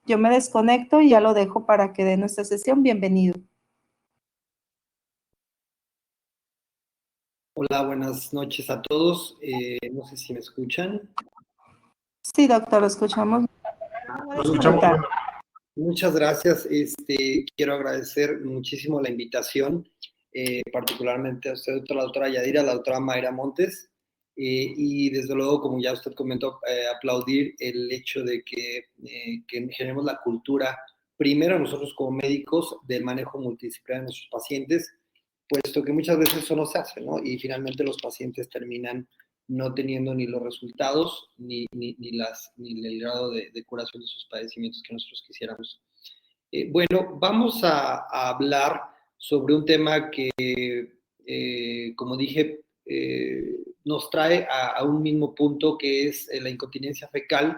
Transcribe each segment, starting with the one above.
Yo me desconecto y ya lo dejo para que dé nuestra sesión. Bienvenido. Hola, buenas noches a todos. No sé si me escuchan. Sí, doctor, lo escuchamos. Lo escuchamos bien. Muchas gracias. Quiero agradecer muchísimo la invitación, particularmente a usted, la doctora Yadira, a la doctora Mayra Montes, y desde luego, como ya usted comentó, aplaudir el hecho de que generemos la cultura, primero nosotros como médicos, del manejo multidisciplinario de nuestros pacientes, puesto que muchas veces eso no se hace, ¿no? Y finalmente los pacientes terminan no teniendo ni los resultados ni el grado de curación de sus padecimientos que nosotros quisiéramos. Bueno, vamos a hablar sobre un tema que, como dije, nos trae a un mismo punto, que es la incontinencia fecal.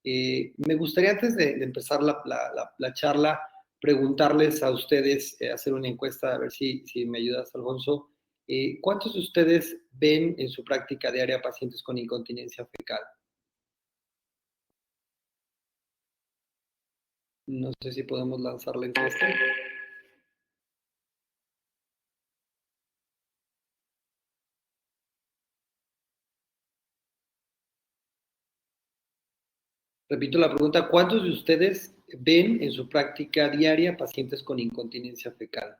Me gustaría, antes de empezar la charla, preguntarles a ustedes, hacer una encuesta, a ver si me ayudas, Alfonso. ¿Cuántos de ustedes ven en su práctica diaria pacientes con incontinencia fecal? No sé si podemos lanzar la encuesta. Repito la pregunta, ¿cuántos de ustedes ven en su práctica diaria pacientes con incontinencia fecal?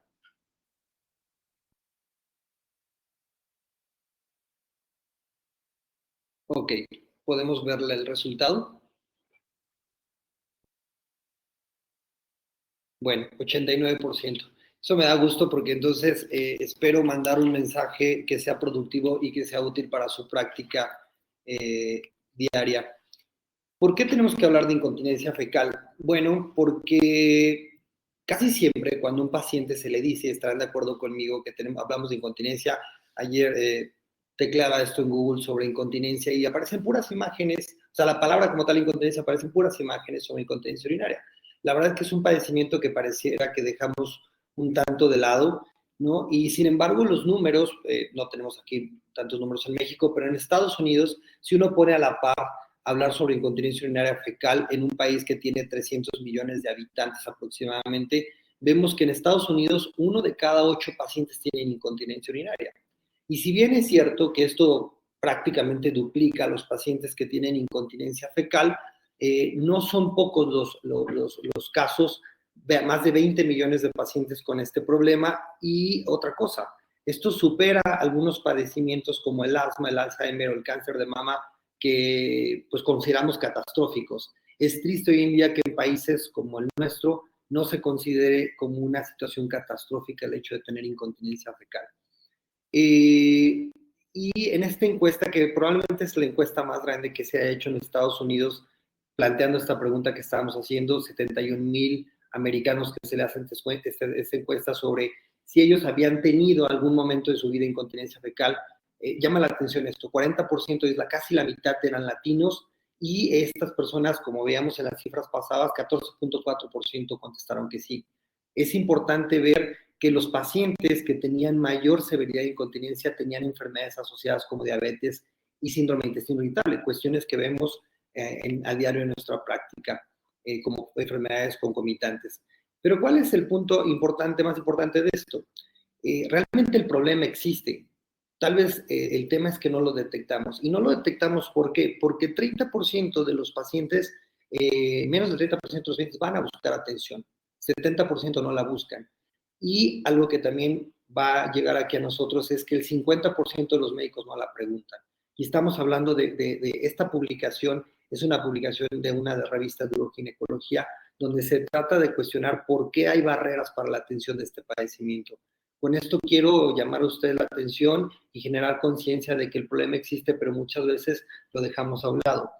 Ok, ¿podemos verle el resultado? Bueno, 89%. Eso me da gusto porque entonces espero mandar un mensaje que sea productivo y que sea útil para su práctica diaria. ¿Por qué tenemos que hablar de incontinencia fecal? Bueno, porque casi siempre cuando a un paciente se le dice, estarán de acuerdo conmigo, que hablamos de incontinencia. Ayer tecleaba esto en Google sobre incontinencia y aparecen puras imágenes, o sea, la palabra como tal incontinencia, aparecen puras imágenes sobre incontinencia urinaria. La verdad es que es un padecimiento que pareciera que dejamos un tanto de lado, ¿no? Y sin embargo los números, no tenemos aquí tantos números en México, pero en Estados Unidos, si uno pone a la par hablar sobre incontinencia urinaria fecal en un país que tiene 300 millones de habitantes aproximadamente, vemos que en Estados Unidos 1 de cada 8 pacientes tienen incontinencia urinaria. Y si bien es cierto que esto prácticamente duplica a los pacientes que tienen incontinencia fecal, no son pocos los casos, más de 20 millones de pacientes con este problema. Y otra cosa, esto supera algunos padecimientos como el asma, el Alzheimer o el cáncer de mama, que pues consideramos catastróficos. Es triste hoy en día que en países como el nuestro no se considere como una situación catastrófica el hecho de tener incontinencia fecal. Y en esta encuesta, que probablemente es la encuesta más grande que se ha hecho en Estados Unidos, planteando esta pregunta que estábamos haciendo, 71,000 americanos que se le hacen esta encuesta sobre si ellos habían tenido algún momento de su vida incontinencia fecal. Llama la atención esto, 40%, casi la mitad eran latinos, y estas personas, como veíamos en las cifras pasadas, 14.4% contestaron que sí. Es importante ver que los pacientes que tenían mayor severidad de incontinencia tenían enfermedades asociadas como diabetes y síndrome de intestino irritable, cuestiones que vemos a diario en nuestra práctica como enfermedades concomitantes. Pero ¿cuál es el punto más importante de esto? Realmente el problema existe. Tal vez el tema es que no lo detectamos. Y no lo detectamos, ¿por qué? Porque 30% de los pacientes, menos del 30% de los pacientes van a buscar atención. 70% no la buscan. Y algo que también va a llegar aquí a nosotros es que el 50% de los médicos no la preguntan. Y estamos hablando de esta publicación, es una publicación de una revista de uroginecología, donde se trata de cuestionar por qué hay barreras para la atención de este padecimiento. Con esto quiero llamar a ustedes la atención y generar conciencia de que el problema existe, pero muchas veces lo dejamos a un lado.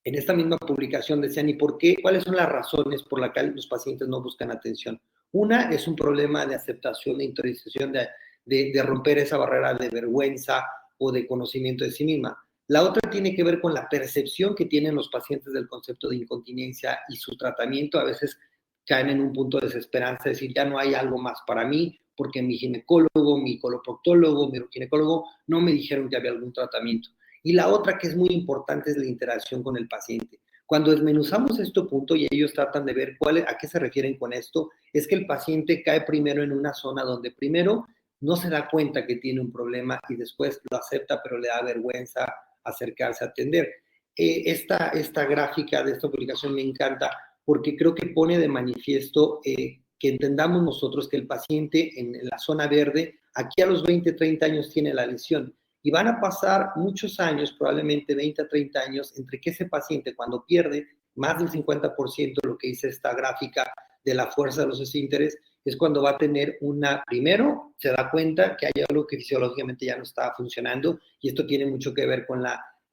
En esta misma publicación decían, ¿y por qué? ¿Cuáles son las razones por las que los pacientes no buscan atención? Una es un problema de aceptación, de interiorización, de romper esa barrera de vergüenza o de conocimiento de sí misma. La otra tiene que ver con la percepción que tienen los pacientes del concepto de incontinencia y su tratamiento. A veces caen en un punto de desesperanza, es decir, ya no hay algo más para mí, porque mi ginecólogo, mi coloproctólogo, mi ginecólogo no me dijeron que había algún tratamiento. Y la otra que es muy importante es la interacción con el paciente. Cuando desmenuzamos este punto y ellos tratan de ver a qué se refieren con esto, es que el paciente cae primero en una zona donde primero no se da cuenta que tiene un problema y después lo acepta, pero le da vergüenza acercarse a atender. Esta gráfica de esta publicación me encanta porque creo que pone de manifiesto que entendamos nosotros que el paciente en la zona verde, aquí a los 20, 30 años tiene la lesión. Y van a pasar muchos años, probablemente 20 a 30 años, entre que ese paciente cuando pierde más del 50%, lo que dice esta gráfica de la fuerza de los esfínteres, es cuando va a tener primero se da cuenta que hay algo que fisiológicamente ya no está funcionando y esto tiene mucho que ver con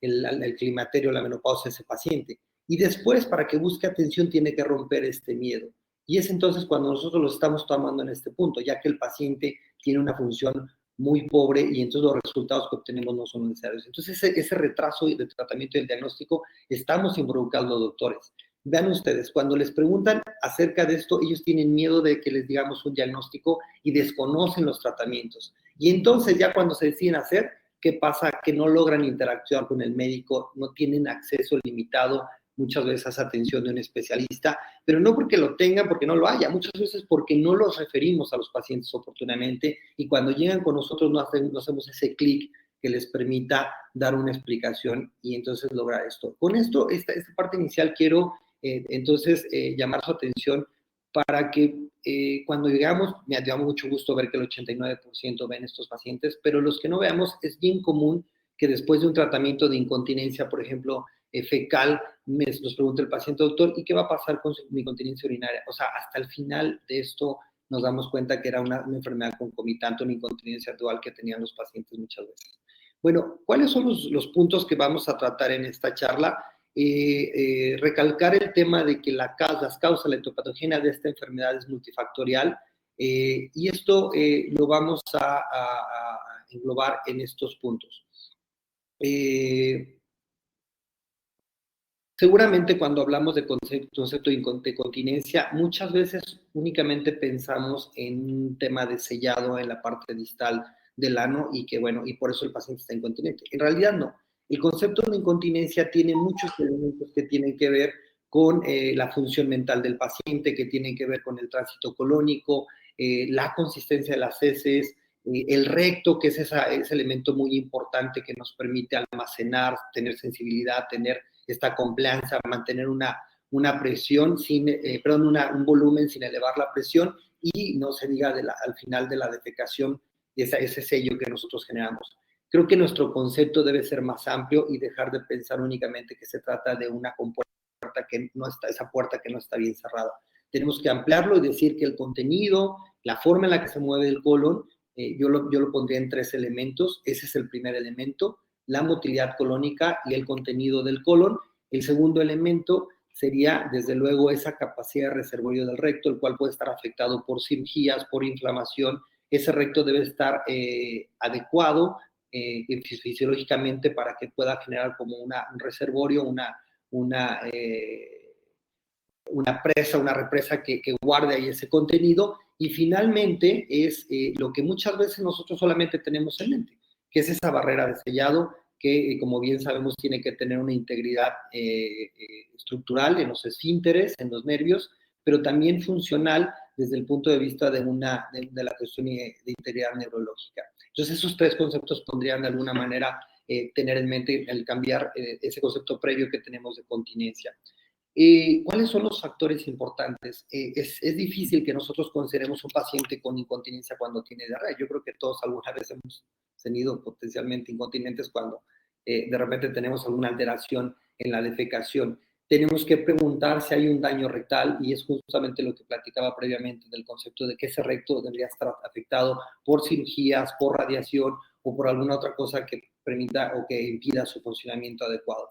el climaterio, la menopausia de ese paciente. Y después, para que busque atención, tiene que romper este miedo. Y es entonces cuando nosotros lo estamos tomando en este punto, ya que el paciente tiene una función muy pobre y entonces los resultados que obtenemos no son necesarios. Entonces ese retraso de tratamiento y del diagnóstico estamos involucrados los doctores. Vean ustedes, cuando les preguntan acerca de esto, ellos tienen miedo de que les digamos un diagnóstico y desconocen los tratamientos. Y entonces ya cuando se deciden hacer, ¿qué pasa? Que no logran interactuar con el médico, no tienen acceso limitado muchas veces a esa atención de un especialista, pero no porque lo tengan, porque no lo haya, muchas veces porque no los referimos a los pacientes oportunamente y cuando llegan con nosotros no hacemos ese clic que les permita dar una explicación y entonces lograr esto. Con esto, esta parte inicial quiero entonces llamar su atención para que cuando llegamos, me da mucho gusto ver que el 89% ven estos pacientes, pero los que no veamos, es bien común que después de un tratamiento de incontinencia, por ejemplo, fecal, nos pregunta el paciente, doctor, ¿y qué va a pasar con mi incontinencia urinaria? O sea, hasta el final de esto nos damos cuenta que era una enfermedad concomitante, una incontinencia dual que tenían los pacientes muchas veces. Bueno, ¿cuáles son los puntos que vamos a tratar en esta charla? Recalcar el tema de que las causas, la etiopatogenia de esta enfermedad es multifactorial y esto lo vamos a englobar en estos puntos. Seguramente cuando hablamos de concepto de continencia, muchas veces únicamente pensamos en un tema de sellado en la parte distal del ano y que bueno, y por eso el paciente está incontinente. En realidad no. El concepto de incontinencia tiene muchos elementos que tienen que ver con la función mental del paciente, que tienen que ver con el tránsito colónico, la consistencia de las heces, el recto, que es ese elemento muy importante que nos permite almacenar, tener sensibilidad, tener esta complianza, mantener una presión un volumen sin elevar la presión y no se diga al final de la defecación ese sello que nosotros generamos. Creo que nuestro concepto debe ser más amplio y dejar de pensar únicamente que se trata de una compuerta que no está, esa puerta que no está bien cerrada. Tenemos que ampliarlo y decir que el contenido, la forma en la que se mueve el colon, yo lo pondría en 3 elementos. Ese es el primer elemento, la motilidad colónica y el contenido del colon. El segundo elemento sería, desde luego, esa capacidad de reservorio del recto, el cual puede estar afectado por cirugías, por inflamación. Ese recto debe estar adecuado fisiológicamente para que pueda generar como un reservorio, una presa, una represa que guarde ahí ese contenido. Y finalmente es lo que muchas veces nosotros solamente tenemos en mente, que es esa barrera de sellado que, como bien sabemos, tiene que tener una integridad estructural en los esfínteres, en los nervios, pero también funcional desde el punto de vista de la cuestión de integridad neurológica. Entonces, esos 3 conceptos pondrían de alguna manera tener en mente el cambiar ese concepto previo que tenemos de continencia. ¿Cuáles son los factores importantes? Es difícil que nosotros consideremos un paciente con incontinencia cuando tiene diarrea. Yo creo que todos alguna vez hemos tenido potencialmente incontinentes cuando de repente tenemos alguna alteración en la defecación. Tenemos que preguntar si hay un daño rectal y es justamente lo que platicaba previamente del concepto de que ese recto debería estar afectado por cirugías, por radiación o por alguna otra cosa que permita o que impida su funcionamiento adecuado.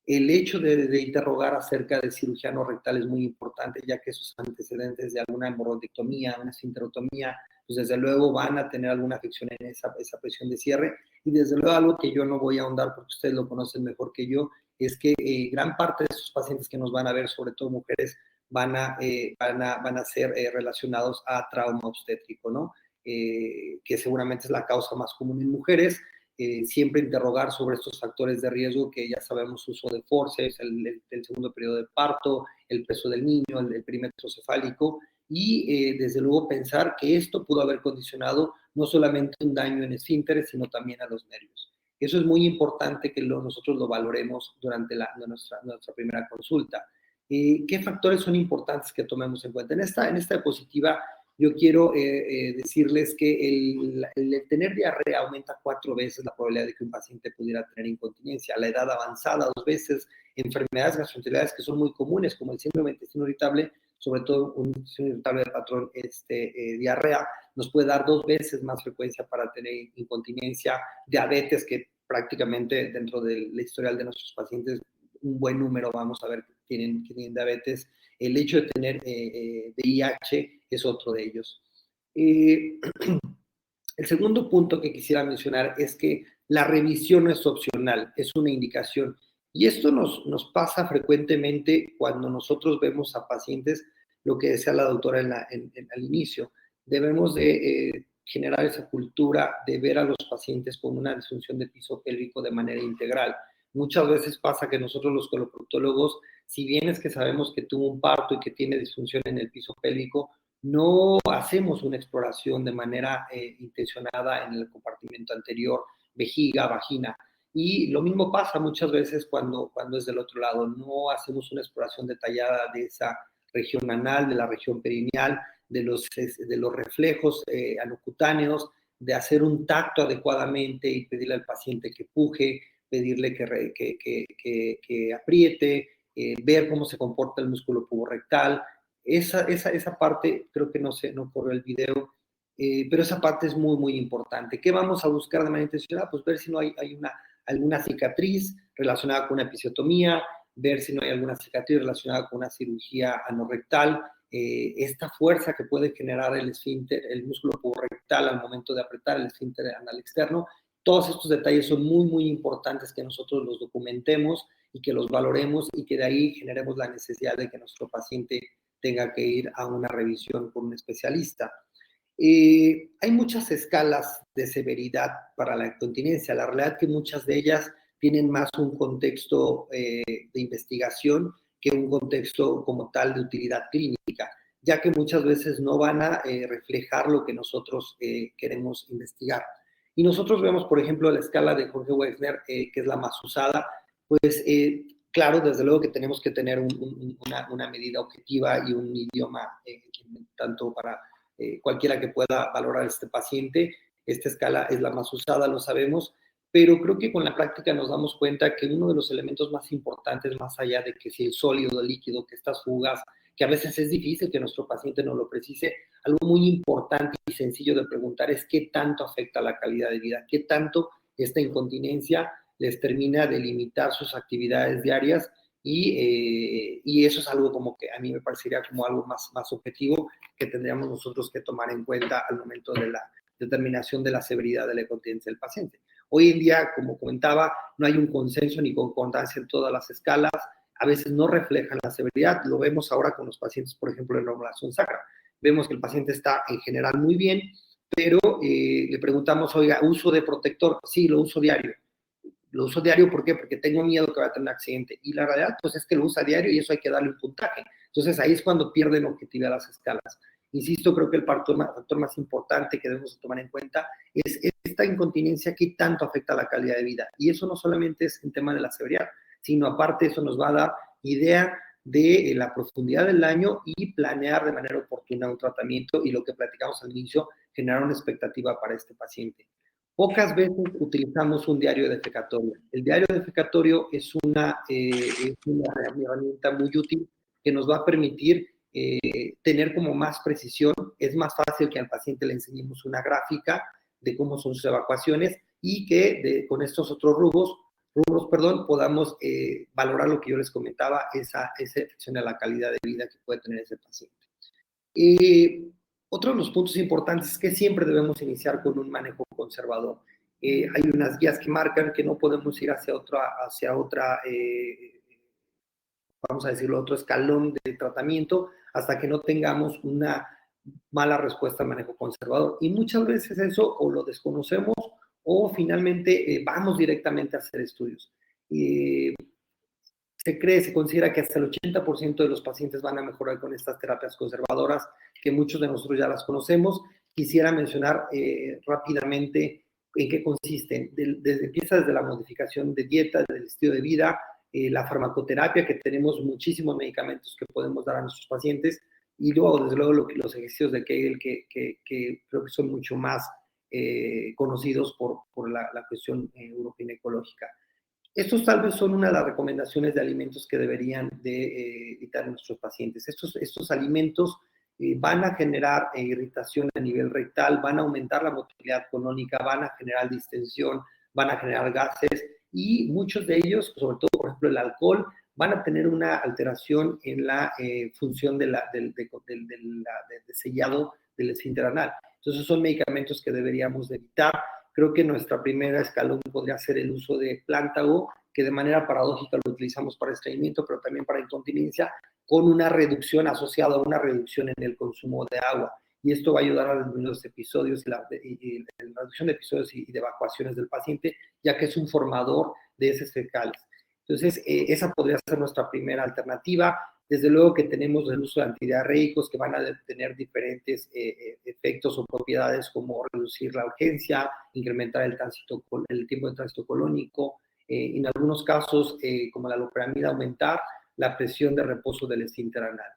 El hecho de interrogar acerca de cirugía no rectal es muy importante, ya que esos antecedentes de alguna hemorroidectomía, una esfinterotomía, pues desde luego van a tener alguna afección en esa presión de cierre. Y desde luego algo que yo no voy a ahondar porque ustedes lo conocen mejor que yo, es que gran parte de esos pacientes que nos van a ver, sobre todo mujeres, van a ser relacionados a trauma obstétrico, ¿no? Que seguramente es la causa más común en mujeres. siempre interrogar sobre estos factores de riesgo que ya sabemos, uso de forceps, el segundo periodo de parto, el peso del niño, el perímetro cefálico, y desde luego pensar que esto pudo haber condicionado no solamente un daño en esfínteres, sino también a los nervios. Eso es muy importante que nosotros lo valoremos durante nuestra primera consulta. ¿Qué factores son importantes que tomemos en cuenta? En esta diapositiva yo quiero decirles que el tener diarrea aumenta 4 veces la probabilidad de que un paciente pudiera tener incontinencia. A la edad avanzada, 2 veces. Enfermedades gastrointestinales que son muy comunes, como el síndrome de intestino irritable, sobre todo un intestino irritable de patrón diarrea, nos puede dar 2 veces más frecuencia para tener incontinencia. Diabetes, que prácticamente dentro del historial de nuestros pacientes, un buen número, vamos a ver, que tienen diabetes. El hecho de tener VIH es otro de ellos. El segundo punto que quisiera mencionar es que la revisión es opcional, es una indicación. Y esto nos pasa frecuentemente cuando nosotros vemos a pacientes, lo que decía la doctora al inicio. Debemos de generar esa cultura de ver a los pacientes con una disfunción de piso pélvico de manera integral. Muchas veces pasa que nosotros los coloproctólogos, si bien es que sabemos que tuvo un parto y que tiene disfunción en el piso pélvico, no hacemos una exploración de manera intencionada en el compartimento anterior, vejiga, vagina. Y lo mismo pasa muchas veces cuando es del otro lado. No hacemos una exploración detallada de esa región anal, de la región perineal, de los reflejos anocutáneos, de hacer un tacto adecuadamente y pedirle al paciente que puje, pedirle que apriete, ver cómo se comporta el músculo puborectal. Esa parte, creo que no corrió el video, pero esa parte es muy, muy importante. ¿Qué vamos a buscar de manera intencional? Pues ver si no hay alguna cicatriz relacionada con una episiotomía, ver si no hay alguna cicatriz relacionada con una cirugía anorrectal, esta fuerza que puede generar el esfínter, el músculo puborectal al momento de apretar el esfínter anal externo. Todos estos detalles son muy, muy importantes que nosotros los documentemos y que los valoremos y que de ahí generemos la necesidad de que nuestro paciente tenga que ir a una revisión con un especialista. Hay muchas escalas de severidad para la incontinencia. La realidad es que muchas de ellas tienen más un contexto de investigación que un contexto como tal de utilidad clínica, ya que muchas veces no van a reflejar lo que nosotros queremos investigar. Y nosotros vemos, por ejemplo, la escala de Jorge Wexner, que es la más usada, pues claro, desde luego que tenemos que tener una medida objetiva y un idioma tanto para cualquiera que pueda valorar a este paciente. Esta escala es la más usada, lo sabemos, pero creo que con la práctica nos damos cuenta que uno de los elementos más importantes, más allá de que si el sólido, el líquido, que estas fugas, que a veces es difícil que nuestro paciente nos lo precise, algo muy importante y sencillo de preguntar es qué tanto afecta la calidad de vida, qué tanto esta incontinencia les termina de limitar sus actividades diarias, y eso es algo como que a mí me parecería como algo más objetivo que tendríamos nosotros que tomar en cuenta al momento de la determinación de la severidad de la incontinencia del paciente. Hoy en día, como comentaba, no hay un consenso ni concordancia en todas las escalas, a veces no reflejan la severidad. Lo vemos ahora con los pacientes, por ejemplo, en normalación sacra. Vemos que el paciente está en general muy bien, pero le preguntamos, oiga, ¿uso de protector? Sí, lo uso diario. Lo uso diario, ¿por qué? Porque tengo miedo que vaya a tener un accidente. Y la realidad, pues, es que lo usa diario y eso hay que darle un puntaje. Entonces, ahí es cuando pierden objetividad las escalas. Insisto, creo que el factor más importante que debemos tomar en cuenta es esta incontinencia que tanto afecta a la calidad de vida. Y eso no solamente es en tema de la severidad, sino aparte eso nos va a dar idea de la profundidad del daño y planear de manera oportuna un tratamiento y lo que platicamos al inicio, generar una expectativa para este paciente. Pocas veces utilizamos un diario defecatorio. El diario defecatorio es una herramienta muy útil que nos va a permitir tener como más precisión. Es más fácil que al paciente le enseñemos una gráfica de cómo son sus evacuaciones y que con estos otros rubros, podamos valorar lo que yo les comentaba, esa afección a la calidad de vida que puede tener ese paciente. Otro de los puntos importantes es que siempre debemos iniciar con un manejo conservador. Hay unas guías que marcan que no podemos ir hacia otra vamos a decirlo, otro escalón de tratamiento hasta que no tengamos una mala respuesta al manejo conservador. Y muchas veces eso o lo desconocemos o finalmente vamos directamente a hacer estudios. Se considera que hasta el 80% de los pacientes van a mejorar con estas terapias conservadoras, que muchos de nosotros ya las conocemos. Quisiera mencionar rápidamente en qué consisten. Empieza desde la modificación de dieta, del estilo de vida, la farmacoterapia, que tenemos muchísimos medicamentos que podemos dar a nuestros pacientes, y luego, desde luego, los ejercicios de Kegel, que creo que son mucho más conocidos por la cuestión uroginecológica. Estos tal vez son una de las recomendaciones de alimentos que deberían de evitar nuestros pacientes. Estos alimentos van a generar irritación a nivel rectal, van a aumentar la motilidad colónica, van a generar distensión, van a generar gases, y muchos de ellos, sobre todo, por ejemplo, el alcohol, van a tener una alteración en la función del sellado del esfínter anal. Entonces son medicamentos que deberíamos de evitar. Creo que nuestra primera escalón podría ser el uso de Plántago, que de manera paradójica lo utilizamos para estreñimiento, pero también para incontinencia, con una reducción asociada a una reducción en el consumo de agua. Y esto va a ayudar a disminuir los episodios y la reducción de episodios y de evacuaciones del paciente, ya que es un formador de heces fecales. Entonces, esa podría ser nuestra primera alternativa. Desde luego que tenemos el uso de antidiarreicos, que van a tener diferentes efectos o propiedades, como reducir la urgencia, incrementar el tiempo de tránsito colónico, en algunos casos, como la loperamida, aumentar la presión de reposo del esfínter anal.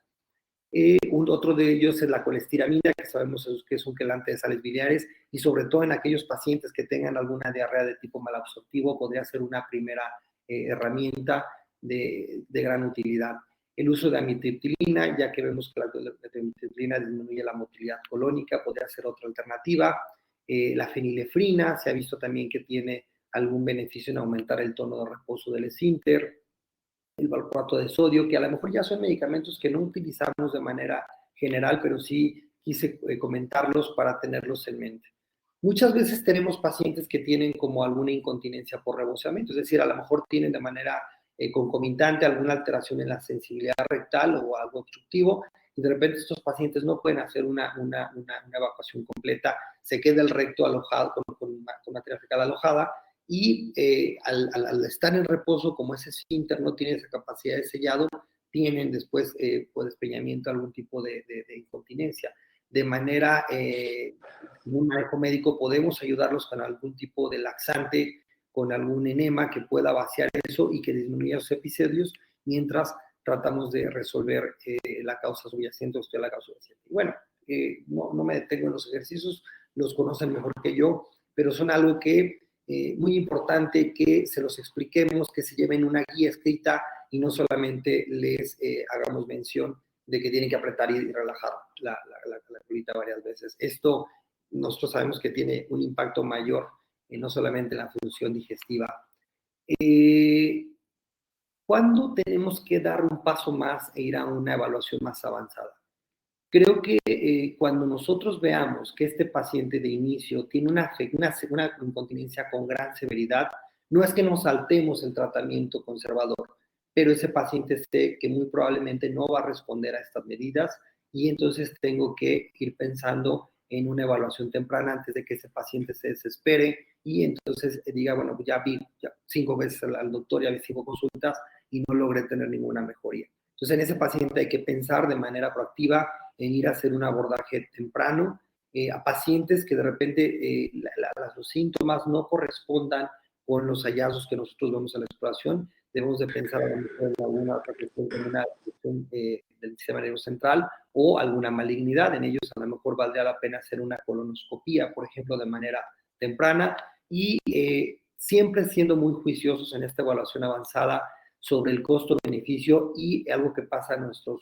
Otro de ellos es la colestiramina, que sabemos que es un quelante de sales biliares, y sobre todo en aquellos pacientes que tengan alguna diarrea de tipo malabsortivo, podría ser una primera herramienta de gran utilidad. El uso de amitriptilina, ya que vemos que la amitriptilina disminuye la motilidad colónica, podría ser otra alternativa. La fenilefrina, se ha visto también que tiene algún beneficio en aumentar el tono de reposo del esfínter. El valproato de sodio, que a lo mejor ya son medicamentos que no utilizamos de manera general, pero sí quise comentarlos para tenerlos en mente. Muchas veces tenemos pacientes que tienen como alguna incontinencia por rebosamiento, es decir, a lo mejor tienen de manera concomitante alguna alteración en la sensibilidad rectal o algo obstructivo, y de repente estos pacientes no pueden hacer una evacuación completa, se queda el recto alojado con materia fecal alojada, y al estar en reposo, como ese esfínter no tiene esa capacidad de sellado, tienen después por despeñamiento algún tipo de incontinencia. De manera, en un manejo médico podemos ayudarlos con algún tipo de laxante, con algún enema que pueda vaciar eso y que disminuya los episodios, mientras tratamos de resolver la causa subyacente o la causa subyacente. Bueno, no me detengo en los ejercicios, los conocen mejor que yo, pero son algo que muy importante que se los expliquemos, que se lleven una guía escrita y no solamente les hagamos mención de que tienen que apretar y relajar la colita varias veces. Esto nosotros sabemos que tiene un impacto mayor, no solamente en la función digestiva. ¿Cuándo tenemos que dar un paso más e ir a una evaluación más avanzada? Creo que cuando nosotros veamos que este paciente de inicio tiene una incontinencia con gran severidad, no es que nos saltemos el tratamiento conservador, pero ese paciente sé que muy probablemente no va a responder a estas medidas, y entonces tengo que ir pensando en una evaluación temprana antes de que ese paciente se desespere y entonces diga, bueno, ya vi 5 veces al doctor, ya vi 5 consultas y no logré tener ninguna mejoría. Entonces, en ese paciente hay que pensar de manera proactiva en ir a hacer un abordaje temprano a pacientes que de repente los síntomas no correspondan con los hallazgos que nosotros vemos en la exploración. Debemos de pensar en alguna otra cuestión, como una cuestión del sistema nervioso central o alguna malignidad. En ellos a lo mejor valdría la pena hacer una colonoscopía, por ejemplo, de manera temprana, y siempre siendo muy juiciosos en esta evaluación avanzada sobre el costo-beneficio. Y algo que pasa en nuestro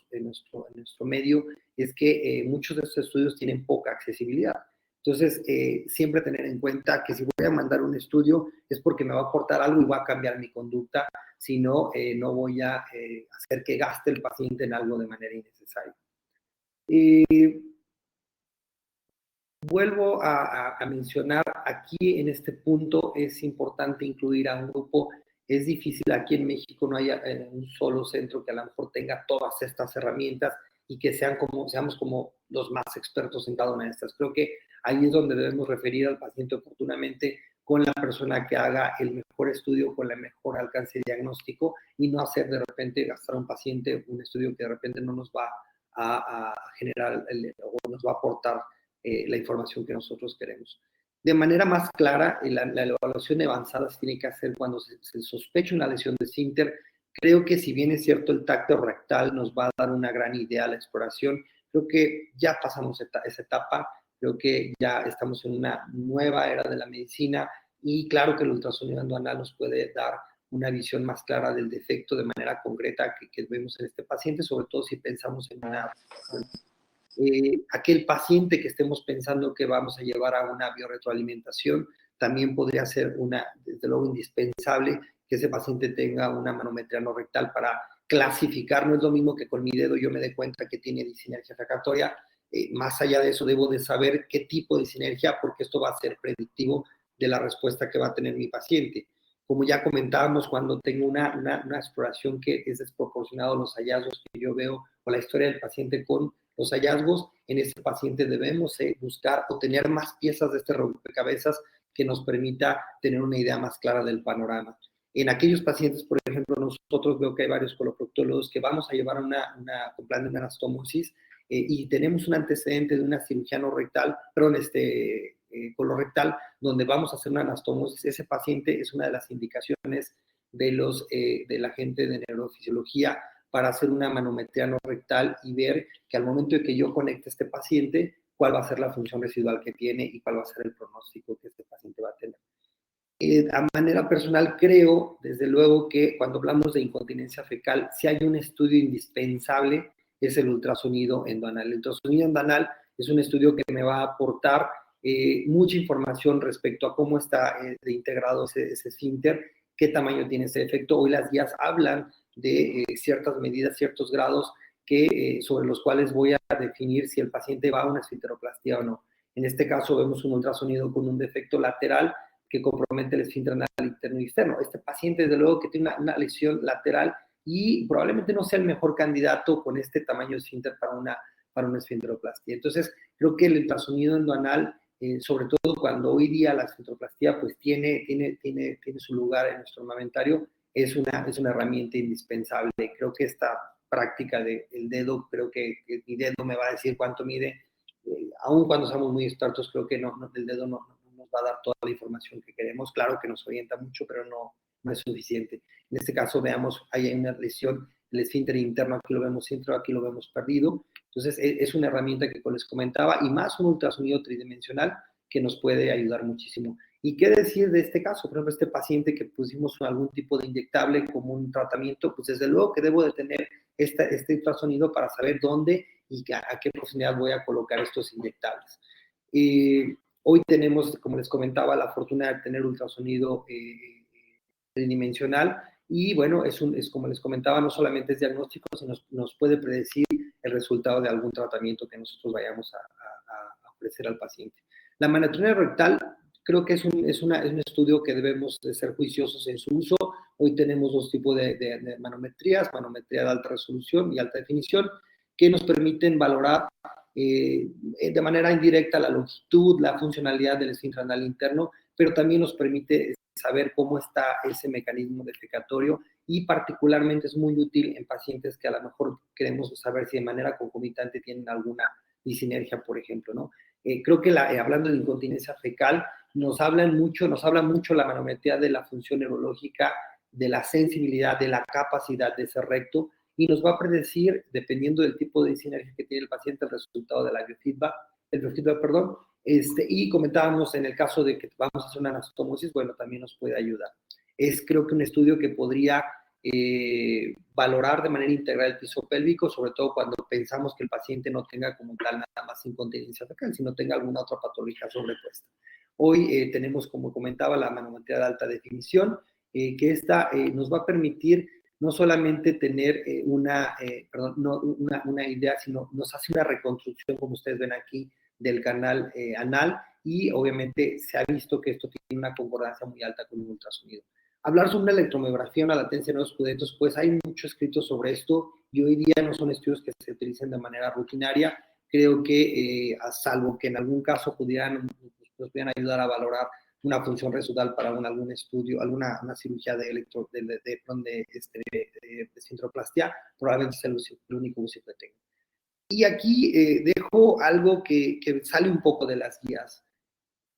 medio es que muchos de estos estudios tienen poca accesibilidad. Entonces, siempre tener en cuenta que si voy a mandar un estudio es porque me va a aportar algo y va a cambiar mi conducta, si no, no voy a hacer que gaste el paciente en algo de manera innecesaria. Vuelvo a mencionar aquí en este punto, es importante incluir a un grupo. Es difícil, aquí en México no haya un solo centro que a lo mejor tenga todas estas herramientas y que seamos como los más expertos en cada una de estas. Creo que ahí es donde debemos referir al paciente oportunamente con la persona que haga el mejor estudio, con el mejor alcance diagnóstico, y no hacer de repente, gastar a un paciente un estudio que de repente no nos va a generar o nos va a aportar la información que nosotros queremos. De manera más clara, la evaluación de avanzada se tiene que hacer cuando se sospecha una lesión de esfínter. Creo que si bien es cierto el tacto rectal nos va a dar una gran idea a la exploración, creo que ya pasamos esa etapa, creo que ya estamos en una nueva era de la medicina y claro que el ultrasonido endoanal nos puede dar una visión más clara del defecto de manera concreta que vemos en este paciente, sobre todo si pensamos en aquel paciente que estemos pensando que vamos a llevar a una biorretroalimentación, también podría ser desde luego indispensable que ese paciente tenga una manometría no rectal para clasificar. No es lo mismo que con mi dedo yo me dé cuenta que tiene disinergia refractaria. Más allá de eso, debo de saber qué tipo de disinergia, porque esto va a ser predictivo de la respuesta que va a tener mi paciente. Como ya comentábamos, cuando tengo una exploración que es desproporcionado a los hallazgos que yo veo o la historia del paciente con los hallazgos, en ese paciente debemos buscar o tener más piezas de este rompecabezas que nos permita tener una idea más clara del panorama. En aquellos pacientes, por ejemplo, nosotros veo que hay varios coloproctólogos que vamos a llevar con plan de una anastomosis y tenemos un antecedente de una cirugía no rectal, colorectal, donde vamos a hacer una anastomosis. Ese paciente es una de las indicaciones de la gente de neurofisiología para hacer una manometría no rectal y ver que al momento de que yo conecte a este paciente, cuál va a ser la función residual que tiene y cuál va a ser el pronóstico que este paciente va a tener. A manera personal, creo, desde luego, que cuando hablamos de incontinencia fecal, si hay un estudio indispensable, es el ultrasonido endoanal. El ultrasonido endoanal es un estudio que me va a aportar mucha información respecto a cómo está integrado ese esfínter, qué tamaño tiene ese efecto. Hoy las guías hablan de ciertas medidas, ciertos grados sobre los cuales voy a definir si el paciente va a una esfinteroplastia o no. En este caso vemos un ultrasonido con un defecto lateral que compromete el esfínter anal interno y externo. Este paciente, desde luego, que tiene una lesión lateral y probablemente no sea el mejor candidato con este tamaño de esfínter para una esfinteroplastia. Entonces, creo que el ultrasonido endoanal, sobre todo cuando hoy día la esfinteroplastia pues tiene su lugar en nuestro armamentario, es una herramienta indispensable. Creo que esta práctica del dedo, creo que mi dedo me va a decir cuánto mide, aun cuando somos muy expertos, creo que el dedo no nos va a dar toda la información que queremos. Claro que nos orienta mucho, pero no es suficiente. En este caso, veamos, hay una lesión, el esfínter interno, aquí lo vemos centro, aquí lo vemos perdido. Entonces, es una herramienta que les comentaba, y más un ultrasonido tridimensional que nos puede ayudar muchísimo. ¿Y qué decir de este caso? Por ejemplo, este paciente que pusimos algún tipo de inyectable como un tratamiento, pues desde luego que debo de tener este ultrasonido para saber dónde y a qué profundidad voy a colocar estos inyectables. Hoy tenemos, como les comentaba, la fortuna de tener ultrasonido tridimensional y bueno, es como les comentaba, no solamente es diagnóstico, sino nos puede predecir el resultado de algún tratamiento que nosotros vayamos a ofrecer al paciente. La manometría rectal creo que es un estudio que debemos de ser juiciosos en su uso. Hoy tenemos dos tipos de manometrías, manometría de alta resolución y alta definición, que nos permiten valorar de manera indirecta la longitud, la funcionalidad del esfínter anal interno, pero también nos permite saber cómo está ese mecanismo defecatorio y particularmente es muy útil en pacientes que a lo mejor queremos saber si de manera concomitante tienen alguna disinergia, por ejemplo, ¿no? Creo que hablando de incontinencia fecal, nos habla mucho la manometría de la función neurológica, de la sensibilidad, de la capacidad de ser recto, y nos va a predecir, dependiendo del tipo de disinergia que tiene el paciente, el resultado de la biofeedback, y comentábamos en el caso de que vamos a hacer una anastomosis, bueno, también nos puede ayudar. Es creo que un estudio que podría valorar de manera integral el piso pélvico, sobre todo cuando pensamos que el paciente no tenga como tal nada más incontinencia fecal, sino tenga alguna otra patología sobrepuesta. Hoy tenemos, como comentaba, la manometría de alta definición, que esta nos va a permitir no solamente tener una idea, sino nos hace una reconstrucción, como ustedes ven aquí, del canal anal, y obviamente se ha visto que esto tiene una concordancia muy alta con un ultrasonido. Hablar sobre una electromiografía, una latencia de nodos pudentos, pues hay mucho escrito sobre esto y hoy día no son estudios que se utilicen de manera rutinaria. Creo que, a salvo que en algún caso nos pudieran ayudar a valorar una función residual para algún estudio, una cirugía de esfintroplastia, probablemente sea el único uso que tengo. Y aquí dejo algo que sale un poco de las guías.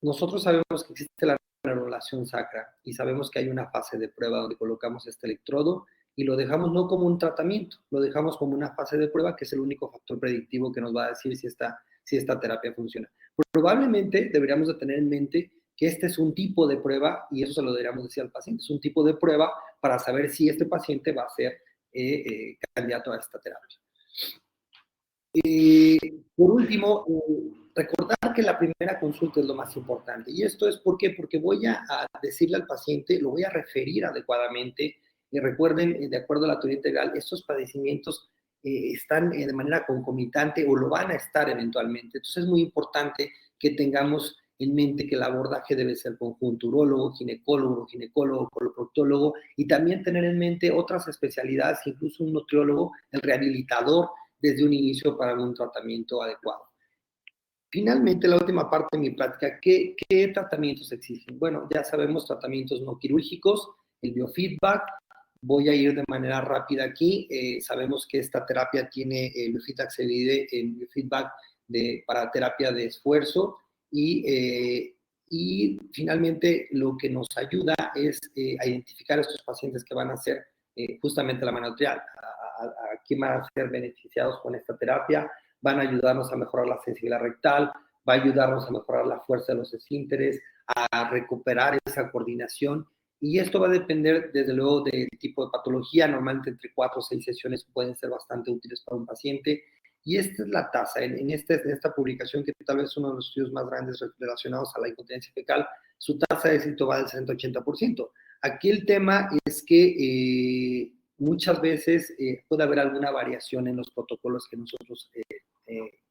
Nosotros sabemos que existe la neurulación sacra y sabemos que hay una fase de prueba donde colocamos este electrodo y lo dejamos no como un tratamiento, lo dejamos como una fase de prueba que es el único factor predictivo que nos va a decir si esta terapia funciona. Probablemente deberíamos de tener en mente que este es un tipo de prueba, y eso se lo deberíamos decir al paciente, es un tipo de prueba para saber si este paciente va a ser candidato a esta terapia. Por último, recordar que la primera consulta es lo más importante. ¿Y esto es por qué? Porque voy a decirle al paciente, lo voy a referir adecuadamente. Y recuerden, de acuerdo a la teoría integral, estos padecimientos están de manera concomitante o lo van a estar eventualmente. Entonces es muy importante que tengamos en mente que el abordaje debe ser conjunto, urólogo, ginecólogo, coloproctólogo, y también tener en mente otras especialidades, incluso un nutriólogo, el rehabilitador, desde un inicio para un tratamiento adecuado. Finalmente, la última parte de mi plática, ¿qué tratamientos existen? Bueno, ya sabemos tratamientos no quirúrgicos, el biofeedback. Voy a ir de manera rápida aquí. Sabemos que esta terapia tiene, el biofeedback se divide en biofeedback para terapia de esfuerzo y finalmente lo que nos ayuda es a identificar a estos pacientes que van a ser justamente la manotrial, a quién van a ser beneficiados con esta terapia, van a ayudarnos a mejorar la sensibilidad rectal, va a ayudarnos a mejorar la fuerza de los esfínteres, a recuperar esa coordinación, y esto va a depender desde luego del tipo de patología. Normalmente entre 4 o 6 sesiones pueden ser bastante útiles para un paciente, y esta es la tasa. En esta publicación, que tal vez es uno de los estudios más grandes relacionados a la incontinencia fecal, su tasa de éxito va del 60-80%. Aquí el tema es que muchas veces puede haber alguna variación en los protocolos que nosotros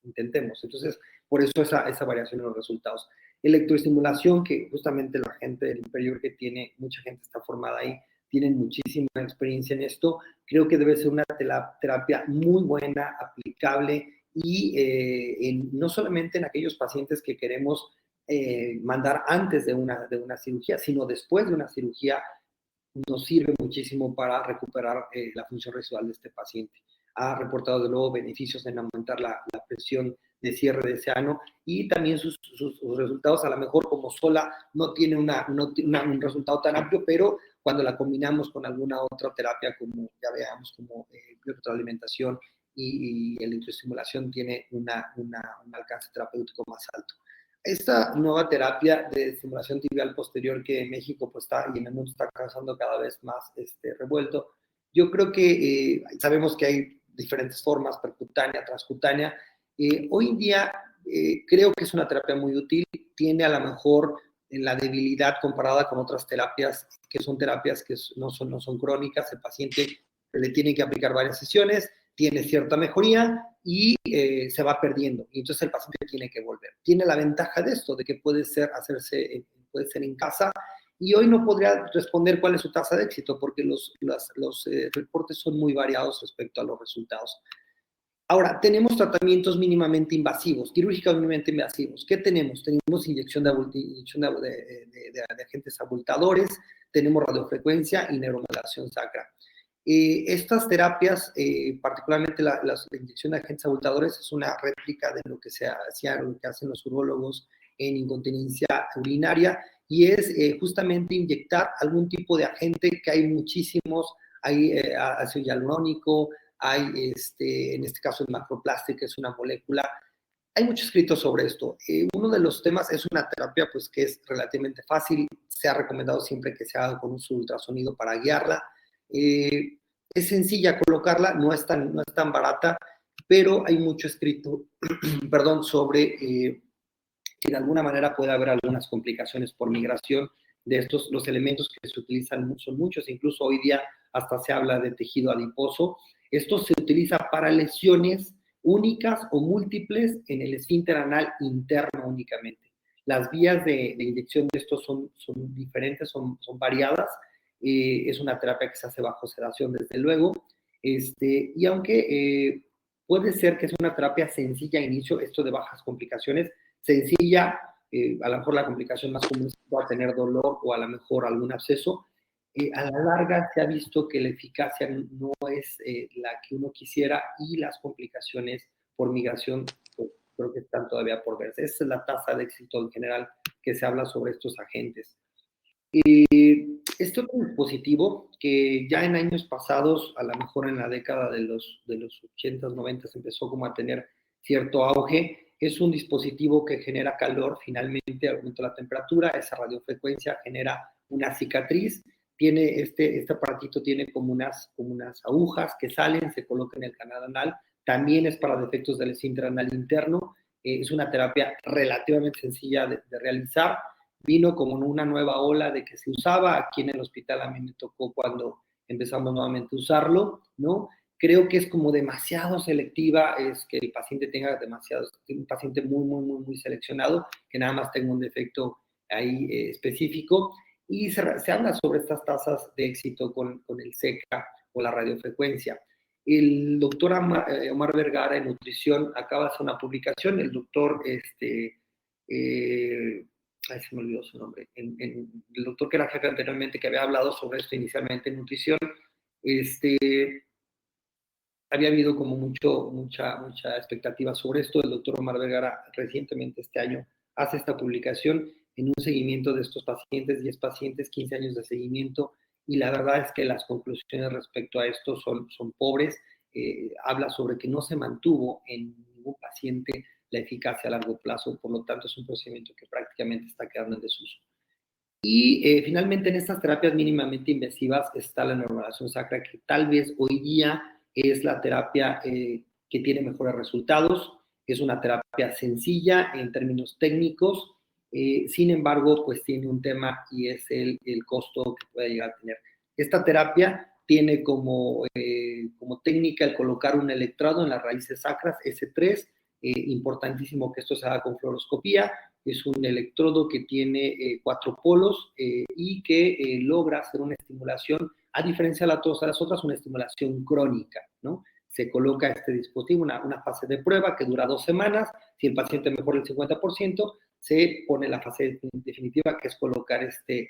intentemos. Entonces, por eso esa variación en los resultados. Electroestimulación, que justamente la gente del inferior que tiene, mucha gente está formada ahí, tienen muchísima experiencia en esto. Creo que debe ser una terapia muy buena, aplicable, y no solamente en aquellos pacientes que queremos mandar antes de una cirugía, sino después de una cirugía. Nos sirve muchísimo para recuperar la función residual de este paciente. Ha reportado de nuevo beneficios en aumentar la presión de cierre de ese ano, y también sus resultados, a lo mejor como sola no tiene un resultado tan amplio, pero cuando la combinamos con alguna otra terapia, como ya veamos, como bioretroalimentación y electroestimulación, tiene un alcance terapéutico más alto. Esta nueva terapia de estimulación tibial posterior, que en México pues está, y en el mundo está causando cada vez más revuelto, yo creo que sabemos que hay diferentes formas, percutánea, transcutánea. Hoy en día creo que es una terapia muy útil. Tiene a lo mejor la debilidad comparada con otras terapias, que son terapias que no son crónicas. El paciente le tiene que aplicar varias sesiones, tiene cierta mejoría y se va perdiendo, y entonces el paciente tiene que volver. Tiene la ventaja de esto, de que puede ser en casa, y hoy no podría responder cuál es su tasa de éxito, porque los reportes son muy variados respecto a los resultados. Ahora, tenemos tratamientos mínimamente invasivos, quirúrgicos mínimamente invasivos. ¿Qué tenemos? Tenemos inyección de agentes abultadores, tenemos radiofrecuencia y neuromodulación sacra. Estas terapias, particularmente la inyección de agentes abultadores, es una réplica de lo que se hacía, lo que hacen los urólogos en incontinencia urinaria, y es justamente inyectar algún tipo de agente, que hay muchísimos. Hay ácido hialurónico, hay en este caso el macroplástico, que es una molécula. Hay mucho escrito sobre esto. Uno de los temas es una terapia pues que es relativamente fácil. Se ha recomendado siempre que se haga con un ultrasonido para guiarla. Es sencilla colocarla, no es tan barata, pero hay mucho escrito perdón, sobre que de alguna manera puede haber algunas complicaciones por migración de estos. Los elementos que se utilizan son muchos, incluso hoy día hasta se habla de tejido adiposo. Esto se utiliza para lesiones únicas o múltiples en el esfínter anal interno únicamente. Las vías de inyección de estos son diferentes, son variadas. Es una terapia que se hace bajo sedación, desde luego. Y aunque puede ser que es una terapia sencilla a inicio, esto de bajas complicaciones, sencilla a lo mejor la complicación más común es que va a tener dolor o a lo mejor algún absceso. A la larga se ha visto que la eficacia no es la que uno quisiera y las complicaciones por migración pues, creo que están todavía por verse. Esa es la tasa de éxito en general que se habla sobre estos agentes. Este otro dispositivo que ya en años pasados, a lo mejor en la década de los 80s, 90s, empezó como a tener cierto auge, es un dispositivo que genera calor, finalmente aumenta la temperatura, esa radiofrecuencia genera una cicatriz, tiene este aparatito tiene como unas agujas que salen, se colocan en el canal anal, también es para defectos del esfínter anal interno, es una terapia relativamente sencilla de realizar, vino como una nueva ola de que se usaba, aquí en el hospital a mí me tocó cuando empezamos nuevamente a usarlo, ¿no? Creo que es como demasiado selectiva, es que el paciente tenga un paciente muy seleccionado, que nada más tenga un defecto ahí específico, y se habla sobre estas tasas de éxito con el SECA o la radiofrecuencia. El doctor Omar Vergara en nutrición acaba de hacer una publicación, el doctor se me olvidó su nombre, el doctor que era jefe anteriormente, que había hablado sobre esto inicialmente en nutrición, había habido como mucha expectativa sobre esto. El doctor Omar Vergara recientemente este año hace esta publicación en un seguimiento de estos pacientes, 10 pacientes, 15 años de seguimiento, y la verdad es que las conclusiones respecto a esto son pobres. Habla sobre que no se mantuvo en ningún paciente la eficacia a largo plazo, por lo tanto es un procedimiento que prácticamente está quedando en desuso. Y finalmente en estas terapias mínimamente invasivas está la neuromodulación sacra, que tal vez hoy día es la terapia que tiene mejores resultados, es una terapia sencilla en términos técnicos, sin embargo, pues tiene un tema y es el costo que puede llegar a tener. Esta terapia tiene como técnica el colocar un electrodo en las raíces sacras, S3, importantísimo que esto se haga con fluoroscopía, es un electrodo que tiene 4 polos y que logra hacer una estimulación, a diferencia de las otras, una estimulación crónica, ¿no? Se coloca este dispositivo, una fase de prueba que dura 2 semanas, si el paciente mejora el 50%, se pone la fase definitiva, que es colocar este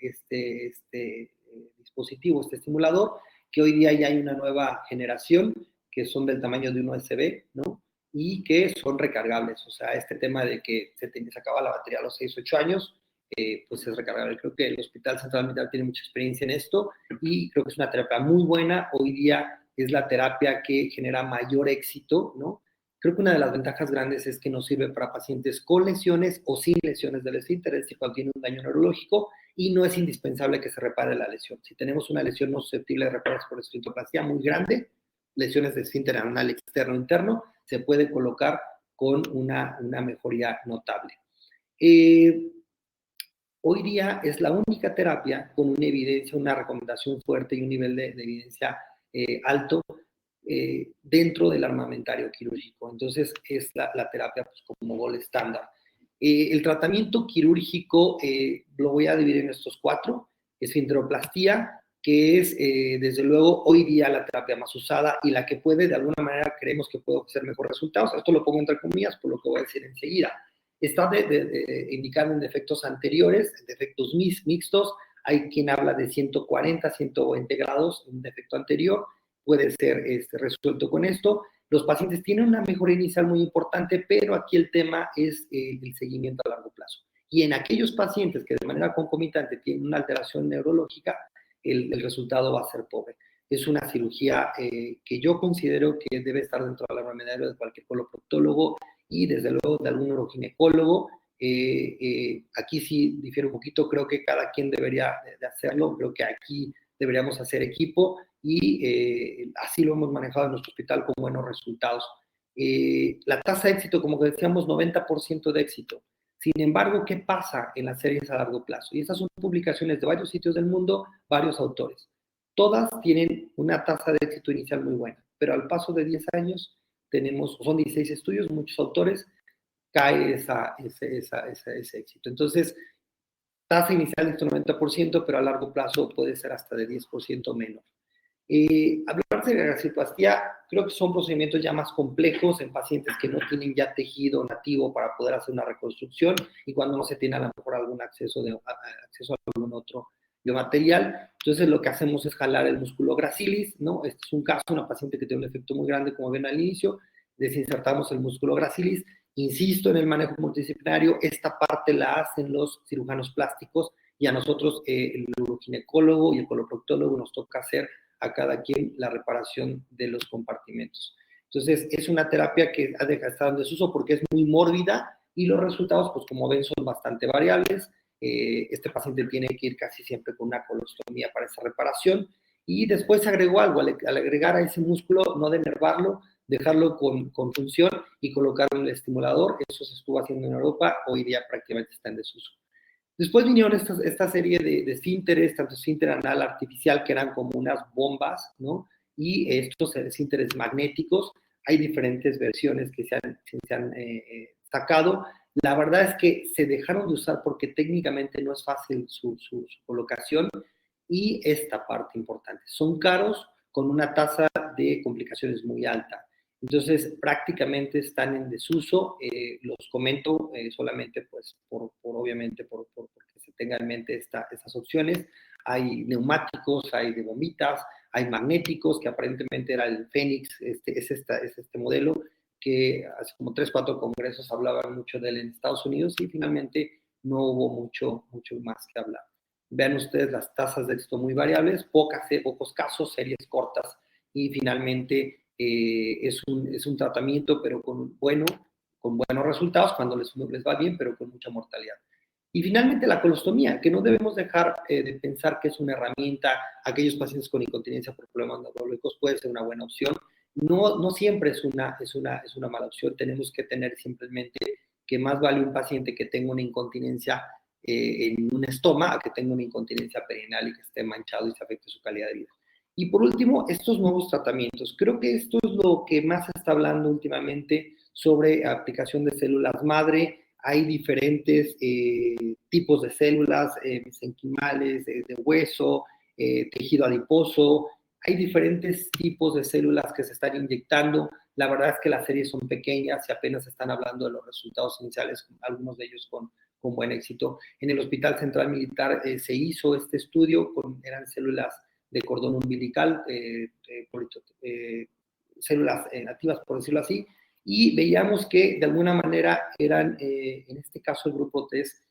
dispositivo, este estimulador, que hoy día ya hay una nueva generación, que son del tamaño de un USB, ¿no? Y que son recargables. O sea, este tema de que se acaba la batería a los 6, 8 años, pues es recargable. Creo que el Hospital Central Militar tiene mucha experiencia en esto y creo que es una terapia muy buena. Hoy día es la terapia que genera mayor éxito, ¿no? Creo que una de las ventajas grandes es que nos sirve para pacientes con lesiones o sin lesiones del esfínter, es decir, cuando tiene un daño neurológico, y no es indispensable que se repare la lesión. Si tenemos una lesión no susceptible de repararse por esfintoplastia muy grande, lesiones de esfínter anal externo o interno, se puede colocar con una mejoría notable. Hoy día es la única terapia con una evidencia, una recomendación fuerte y un nivel de evidencia alto dentro del armamentario quirúrgico. Entonces es la terapia pues, como gol estándar. El tratamiento quirúrgico lo voy a dividir en estos 4. Esfinteroplastía, que es desde luego hoy día la terapia más usada y la que puede, de alguna manera, creemos que puede ofrecer mejores resultados. Esto lo pongo entre comillas por lo que voy a decir enseguida. Está indicado en defectos anteriores, en defectos mixtos. Hay quien habla de 140, 120 grados en un defecto anterior. Puede ser resuelto con esto. Los pacientes tienen una mejora inicial muy importante, pero aquí el tema es el seguimiento a largo plazo. Y en aquellos pacientes que de manera concomitante tienen una alteración neurológica, el resultado va a ser pobre. Es una cirugía que yo considero que debe estar dentro del armamentario de cualquier coloproctólogo y desde luego de algún neuroginecólogo. Aquí sí difiere un poquito, creo que cada quien debería de hacerlo, creo que aquí deberíamos hacer equipo y así lo hemos manejado en nuestro hospital con buenos resultados. La tasa de éxito, como decíamos, 90% de éxito. Sin embargo, ¿qué pasa en las series a largo plazo? Y estas son publicaciones de varios sitios del mundo, varios autores. Todas tienen una tasa de éxito inicial muy buena, pero al paso de 10 años son 16 estudios, muchos autores, cae ese éxito. Entonces, tasa inicial de 90%, pero a largo plazo puede ser hasta de 10% menos. Hablar de gastroscopía Creo que son procedimientos ya más complejos en pacientes que no tienen ya tejido nativo para poder hacer una reconstrucción y cuando no se tiene a lo mejor algún acceso a algún otro biomaterial. Entonces lo que hacemos es jalar el músculo gracilis, ¿no? Este es un caso, una paciente que tiene un efecto muy grande, como ven al inicio, desinsertamos el músculo gracilis. Insisto en el manejo multidisciplinario, esta parte la hacen los cirujanos plásticos y a nosotros, el uroginecólogo y el coloproctólogo, nos toca hacer a cada quien la reparación de los compartimentos. Entonces, es una terapia que ha dejado en desuso porque es muy mórbida y los resultados, pues como ven, son bastante variables. Este paciente tiene que ir casi siempre con una colostomía para esa reparación y después se agregó algo, al agregar a ese músculo, no denervarlo, dejarlo con función y colocar un estimulador. Eso se estuvo haciendo en Europa, hoy día prácticamente está en desuso. Después vinieron esta serie de esfínteres, tanto esfínter anal artificial, que eran como unas bombas, ¿no? Y estos esfínteres magnéticos, hay diferentes versiones que se han sacado. La verdad es que se dejaron de usar porque técnicamente no es fácil su colocación. Y esta parte importante, son caros con una tasa de complicaciones muy alta. Entonces, prácticamente están en desuso. Los comento solamente, pues, obviamente, porque se tenga en mente estas opciones. Hay neumáticos, hay de gomitas, hay magnéticos, que aparentemente era el Fénix, es este modelo, que hace como 3, 4 congresos hablaban mucho de él en Estados Unidos y finalmente no hubo mucho más que hablar. Vean ustedes las tasas de éxito muy variables, pocos casos, series cortas y finalmente es un tratamiento, pero con buenos resultados, cuando les va bien, pero con mucha mortalidad. Y finalmente la colostomía, que no debemos dejar de pensar que es una herramienta. Aquellos pacientes con incontinencia por problemas neurológicos puede ser una buena opción. No siempre es una mala opción. Tenemos que tener simplemente que más vale un paciente que tenga una incontinencia en un estoma a que tenga una incontinencia perineal y que esté manchado y se afecte su calidad de vida. Y por último, estos nuevos tratamientos. Creo que esto es lo que más se está hablando últimamente sobre aplicación de células madre. Hay diferentes tipos de células, mesenquimales, de hueso, tejido adiposo. Hay diferentes tipos de células que se están inyectando. La verdad es que las series son pequeñas y apenas están hablando de los resultados iniciales, algunos de ellos con buen éxito. En el Hospital Central Militar se hizo este estudio, eran células de cordón umbilical, células nativas, por decirlo así, y veíamos que de alguna manera eran, en este caso el grupo TES,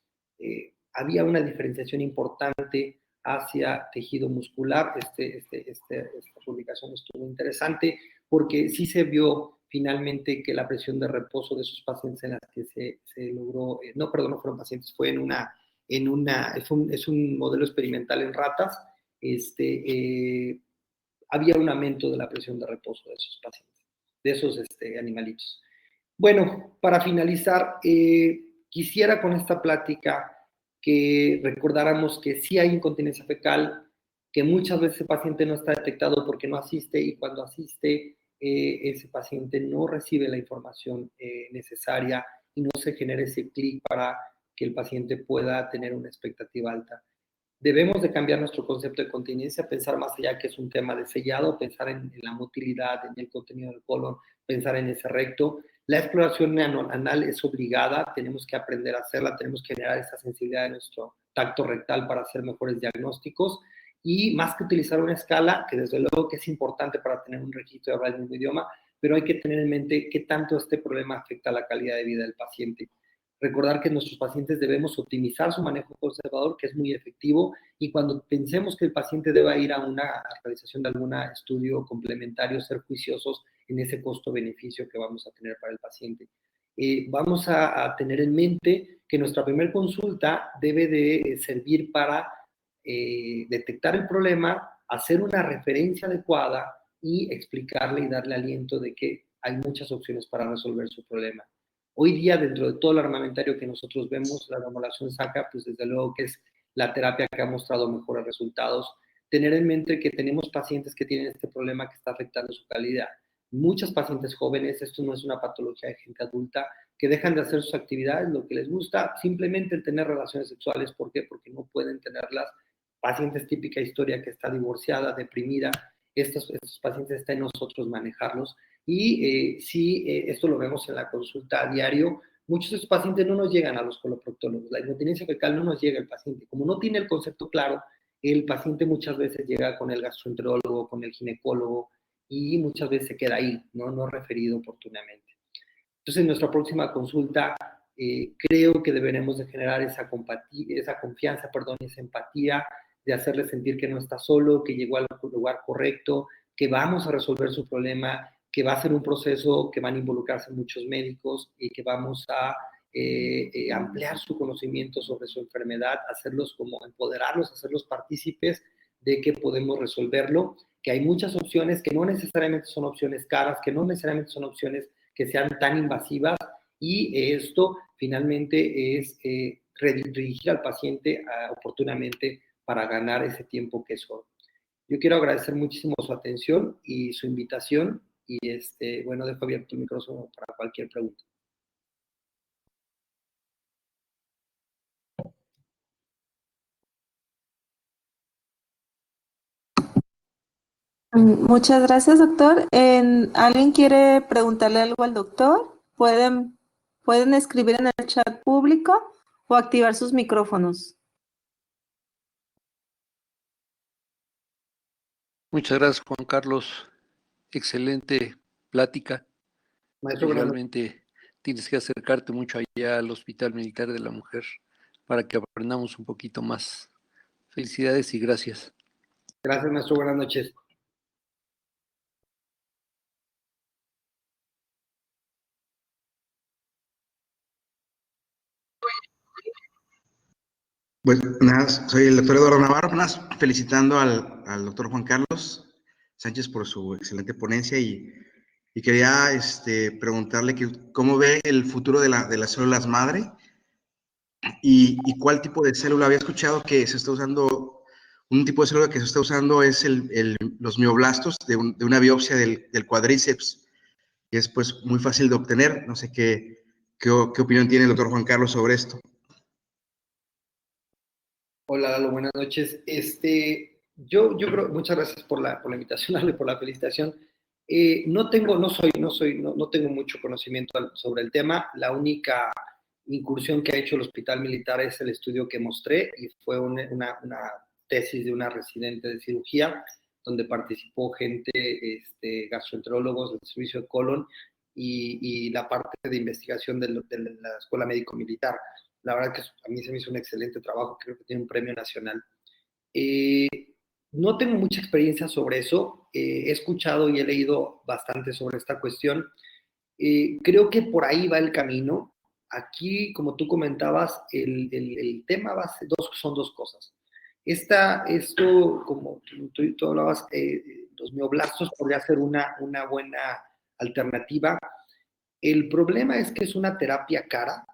había una diferenciación importante hacia tejido muscular. Esta publicación estuvo interesante porque sí se vio finalmente que la presión de reposo de esos pacientes en las que se logró, no fueron pacientes, fue es un modelo experimental en ratas, había un aumento de la presión de reposo de esos pacientes, de esos animalitos. Bueno, para finalizar, quisiera con esta plática que recordáramos que sí hay incontinencia fecal, que muchas veces el paciente no está detectado porque no asiste y cuando asiste ese paciente no recibe la información necesaria y no se genera ese clic para que el paciente pueda tener una expectativa alta. Debemos de cambiar nuestro concepto de continencia, pensar más allá que es un tema de sellado, pensar en la motilidad, en el contenido del colon, pensar en ese recto. La exploración anal es obligada, tenemos que aprender a hacerla, tenemos que generar esa sensibilidad de nuestro tacto rectal para hacer mejores diagnósticos y más que utilizar una escala, que desde luego que es importante para tener un registro de hablar el mismo idioma, pero hay que tener en mente qué tanto este problema afecta a la calidad de vida del paciente. Recordar que nuestros pacientes debemos optimizar su manejo conservador, que es muy efectivo, y cuando pensemos que el paciente deba ir a una realización de algún estudio complementario, ser juiciosos en ese costo-beneficio que vamos a tener para el paciente. Vamos a tener en mente que nuestra primera consulta debe de servir para detectar el problema, hacer una referencia adecuada y explicarle y darle aliento de que hay muchas opciones para resolver su problema. Hoy día, dentro de todo el armamentario que nosotros vemos, la neuromodulación SACA, pues desde luego que es la terapia que ha mostrado mejores resultados. Tener en mente que tenemos pacientes que tienen este problema que está afectando su calidad. Muchos pacientes jóvenes, esto no es una patología de gente adulta, que dejan de hacer sus actividades, lo que les gusta, simplemente el tener relaciones sexuales. ¿Por qué? Porque no pueden tenerlas. Pacientes típica historia que está divorciada, deprimida, estos pacientes está en nosotros manejarlos. Y sí, esto lo vemos en la consulta a diario. Muchos de estos pacientes no nos llegan a los coloproctólogos. La incontinencia fecal no nos llega al paciente. Como no tiene el concepto claro, el paciente muchas veces llega con el gastroenterólogo, con el ginecólogo, y muchas veces se queda ahí, no referido oportunamente. Entonces, en nuestra próxima consulta, creo que deberemos de generar esa confianza, esa empatía, de hacerle sentir que no está solo, que llegó al lugar correcto, que vamos a resolver su problema, que va a ser un proceso que van a involucrarse muchos médicos y que vamos a ampliar su conocimiento sobre su enfermedad, empoderarlos, hacerlos partícipes de que podemos resolverlo, que hay muchas opciones que no necesariamente son opciones caras, que no necesariamente son opciones que sean tan invasivas, y esto finalmente es redirigir al paciente oportunamente para ganar ese tiempo que es oro. Yo quiero agradecer muchísimo su atención y su invitación, y bueno, dejo abierto el micrófono para cualquier pregunta. Muchas gracias, doctor. ¿Alguien quiere preguntarle algo al doctor? Pueden escribir en el chat público o activar sus micrófonos. Muchas gracias, Juan Carlos. Excelente plática. Maestro, realmente tienes que acercarte mucho allá al Hospital Militar de la Mujer para que aprendamos un poquito más. Felicidades y gracias. Gracias, maestro. Buenas noches. Pues nada, soy el doctor Eduardo Navarro, felicitando al doctor Juan Carlos Sánchez por su excelente ponencia y quería preguntarle cómo ve el futuro de las células madre y cuál tipo de célula. Había escuchado que se está usando, un tipo de célula que se está usando es los mioblastos de una biopsia del cuádriceps, que es pues muy fácil de obtener. No sé qué opinión tiene el doctor Juan Carlos sobre esto. Hola, Lalo, buenas noches. Yo creo, muchas gracias por la invitación, Ale, por la felicitación. No tengo mucho conocimiento sobre el tema. La única incursión que ha hecho el Hospital Militar es el estudio que mostré, y fue una tesis de una residente de cirugía, donde participó gente, gastroenterólogos del servicio de colon y la parte de investigación de la Escuela Médico Militar. La verdad que a mí se me hizo un excelente trabajo, creo que tiene un premio nacional. No tengo mucha experiencia sobre eso, he escuchado y he leído bastante sobre esta cuestión. Creo que por ahí va el camino. Aquí, como tú comentabas, el tema son dos cosas. Esto, como tú hablabas, los mioblastos podría ser una buena alternativa. El problema es que es una terapia cara,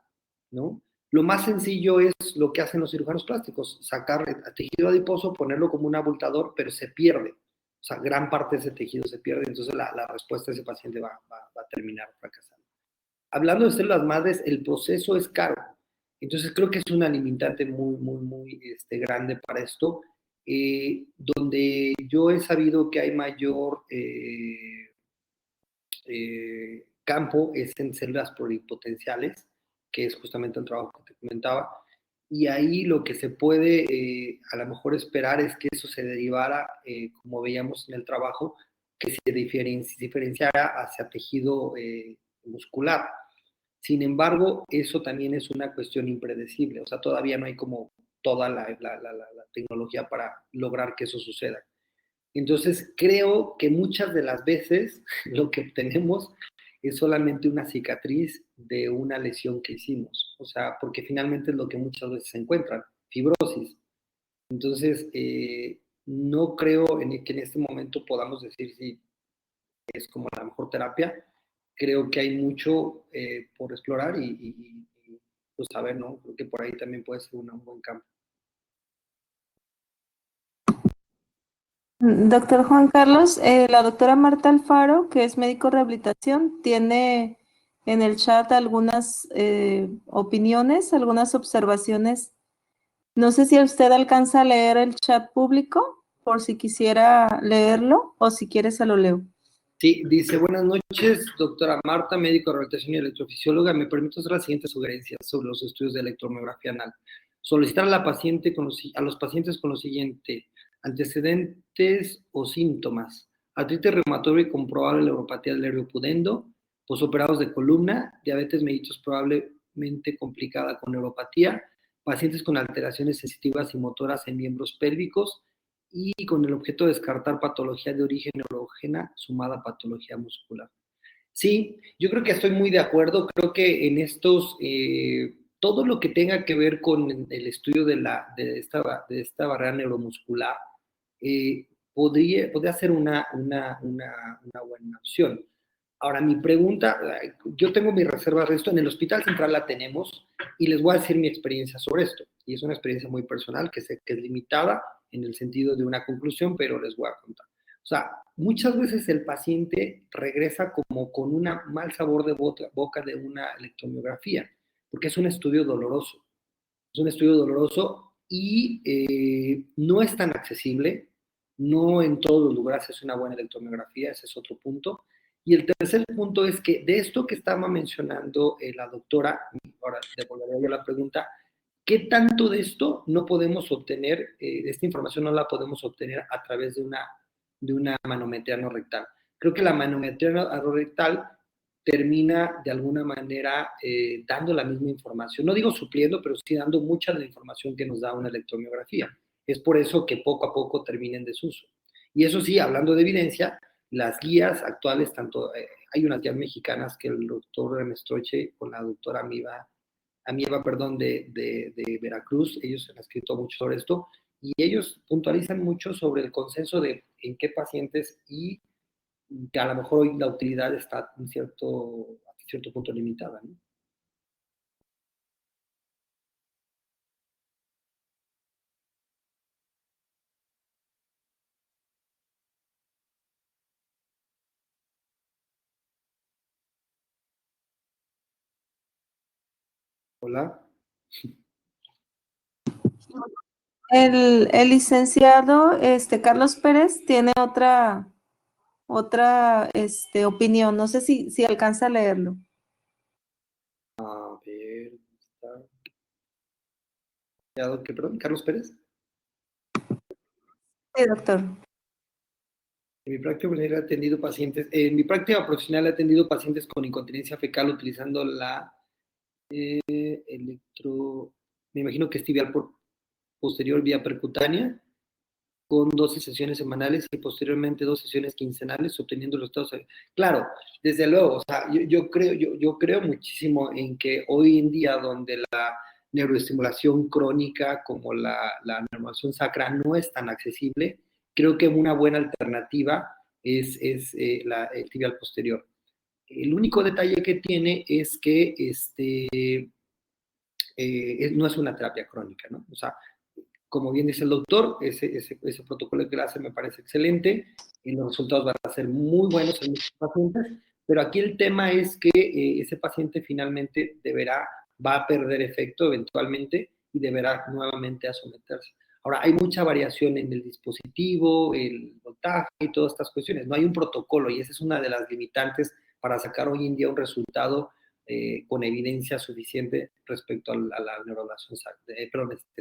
¿no? Lo más sencillo es lo que hacen los cirujanos plásticos, sacar el tejido adiposo, ponerlo como un abultador, pero se pierde. O sea, gran parte de ese tejido se pierde, entonces la respuesta de ese paciente va a terminar fracasando. Hablando de células madres, el proceso es caro. Entonces creo que es una limitante muy grande para esto, donde yo he sabido que hay mayor campo es en células pluripotenciales, que es justamente el trabajo que te comentaba, y ahí lo que se puede a lo mejor esperar es que eso se derivara, como veíamos en el trabajo, que se diferenciara hacia tejido muscular. Sin embargo, eso también es una cuestión impredecible, o sea, todavía no hay como toda la tecnología para lograr que eso suceda. Entonces, creo que muchas de las veces lo que obtenemos es solamente una cicatriz de una lesión que hicimos, o sea, porque finalmente es lo que muchas veces se encuentran, fibrosis. Entonces, no creo que en este momento podamos decir si es como la mejor terapia. Creo que hay mucho por explorar y pues saber, ¿no? Creo que por ahí también puede ser un buen campo. Doctor Juan Carlos, la doctora Marta Alfaro, que es médico de rehabilitación, tiene en el chat algunas opiniones, algunas observaciones. No sé si usted alcanza a leer el chat público por si quisiera leerlo o si quieres se lo leo. Sí, dice, buenas noches, doctora Marta, médico de rehabilitación y electrofisióloga. Me permito hacer las siguientes sugerencias sobre los estudios de electromiografía anal. Solicitar a los pacientes con lo siguiente: antecedentes o síntomas: artritis reumatoide con probable neuropatía del nervio pudendo, posoperados de columna, diabetes mellitus probablemente complicada con neuropatía, pacientes con alteraciones sensitivas y motoras en miembros pélvicos, y con el objeto de descartar patología de origen neurógena sumada a patología muscular. Sí, yo creo que estoy muy de acuerdo. Creo que en estos, todo lo que tenga que ver con el estudio de esta barrera neuromuscular, podría ser una buena opción. Ahora, mi pregunta, yo tengo mi reserva de esto, en el Hospital Central la tenemos, y les voy a decir mi experiencia sobre esto. Y es una experiencia muy personal, que sé que es limitada en el sentido de una conclusión, pero les voy a contar. O sea, muchas veces el paciente regresa como con un mal sabor de boca de una electromiografía, porque es un estudio doloroso. Es un estudio doloroso y no es tan accesible. No en todos los lugares es una buena electromiografía, ese es otro punto. Y el tercer punto es que de esto que estaba mencionando la doctora, ahora devolveré yo la pregunta, ¿qué tanto de esto no podemos obtener, esta información no la podemos obtener a través de una manometría no rectal? Creo que la manometría no rectal termina de alguna manera dando la misma información. No digo supliendo, pero sí dando mucha de la información que nos da una electromiografía. Es por eso que poco a poco termina en desuso. Y eso sí, hablando de evidencia, las guías actuales, hay unas guías mexicanas que el doctor Remestroche con la doctora Amieva, de Veracruz, ellos han escrito mucho sobre esto, y ellos puntualizan mucho sobre el consenso de en qué pacientes, y que a lo mejor hoy la utilidad está hasta cierto punto limitada, ¿no? Hola. El licenciado Carlos Pérez tiene otra opinión. No sé si alcanza a leerlo. A ver, está. ¿Qué, perdón? ¿Carlos Pérez? Sí, doctor. En mi práctica profesional he atendido pacientes con incontinencia fecal utilizando la me imagino que es tibial posterior vía percutánea, con 12 sesiones semanales y posteriormente 2 sesiones quincenales, obteniendo resultados. Claro, desde luego, o sea, yo creo muchísimo en que hoy en día, donde la neuroestimulación crónica como la neuromodulación sacra no es tan accesible, creo que una buena alternativa es el tibial posterior. El único detalle que tiene es que no es una terapia crónica, ¿no? O sea, como bien dice el doctor, ese protocolo que hace me parece excelente, y los resultados van a ser muy buenos en muchos pacientes, pero aquí el tema es que ese paciente finalmente va a perder efecto eventualmente y deberá nuevamente a someterse. Ahora, hay mucha variación en el dispositivo, el voltaje y todas estas cuestiones. No hay un protocolo, y esa es una de las limitantes para sacar hoy en día un resultado con evidencia suficiente respecto a la neuromodulación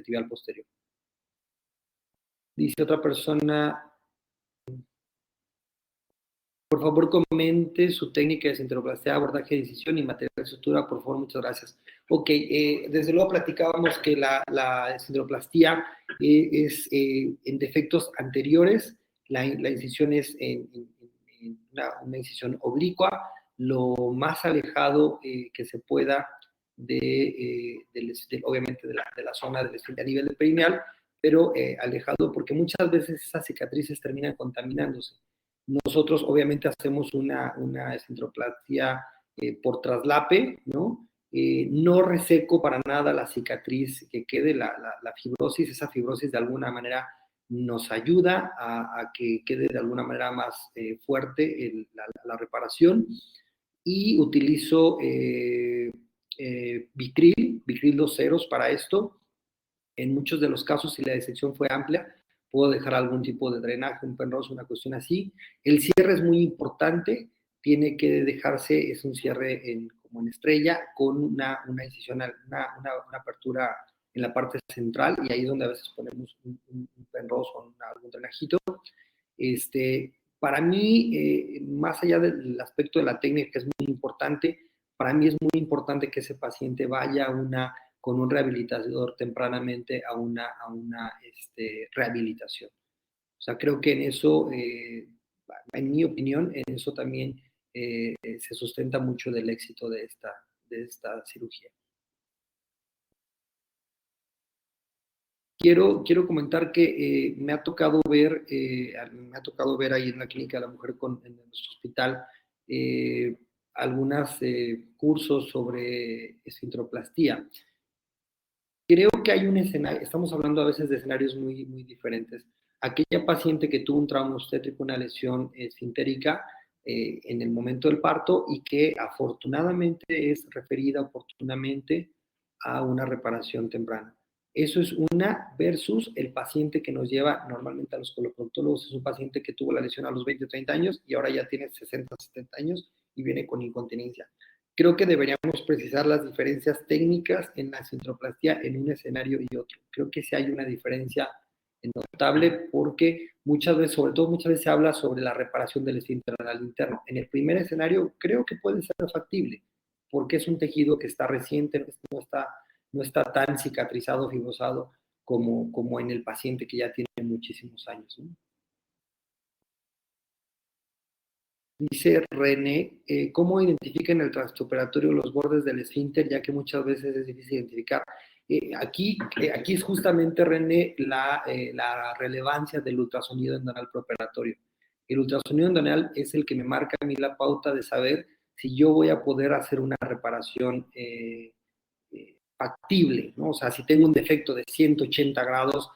tibial posterior. Dice otra persona, por favor comente su técnica de centroplastia, abordaje de decisión y material de sutura, por favor, muchas gracias. Ok, desde luego platicábamos que la centroplastía es en defectos anteriores, la incisión es una incisión oblicua, lo más alejado que se pueda obviamente de la zona del esfínter a nivel del perineal, pero alejado porque muchas veces esas cicatrices terminan contaminándose. Nosotros obviamente hacemos una centroplastia por traslape, ¿no? No reseco para nada la cicatriz que quede, la fibrosis. Esa fibrosis de alguna manera nos ayuda a que quede de alguna manera más fuerte la reparación, y utilizo Vicryl 2 ceros para esto. En muchos de los casos, si la disección fue amplia, puedo dejar algún tipo de drenaje, un Penrose, una cuestión así. El cierre es muy importante, tiene que dejarse, es un cierre como en estrella, con una incisión, una apertura en la parte central, y ahí es donde a veces ponemos un Penrose o algún drenajito. Para mí, más allá del aspecto de la técnica, que es muy importante, para mí es muy importante que ese paciente vaya con un rehabilitador tempranamente a una rehabilitación. O sea, creo que en eso, en mi opinión, en eso también se sustenta mucho del éxito de esta cirugía. Quiero comentar que me ha tocado ver ahí en la Clínica de la Mujer en nuestro hospital algunos cursos sobre esfinteroplastía. Creo que hay un escenario, estamos hablando a veces de escenarios muy, muy diferentes. Aquella paciente que tuvo un trauma obstétrico, una lesión esfintérica en el momento del parto, y que afortunadamente es referida oportunamente a una reparación temprana. Eso es una versus el paciente que nos lleva normalmente a los coloproctólogos. Es un paciente que tuvo la lesión a los 20, 30 años y ahora ya tiene 60, 70 años y viene con incontinencia. Creo que deberíamos precisar las diferencias técnicas en la esfinteroplastía en un escenario y otro. Creo que sí hay una diferencia notable, porque muchas veces, sobre todo muchas veces, se habla sobre la reparación del esfínter anal interno. En el primer escenario creo que puede ser factible, porque es un tejido que está reciente, no está tan cicatrizado, fibrosado como en el paciente que ya tiene muchísimos años, ¿no? Dice René, ¿cómo identifica en el transoperatorio los bordes del esfínter, ya que muchas veces es difícil identificar? Aquí es justamente, René, la relevancia del ultrasonido endonal preoperatorio. El ultrasonido endonal es el que me marca a mí la pauta de saber si yo voy a poder hacer una reparación factible, ¿no? O sea, si tengo un defecto de 180 grados,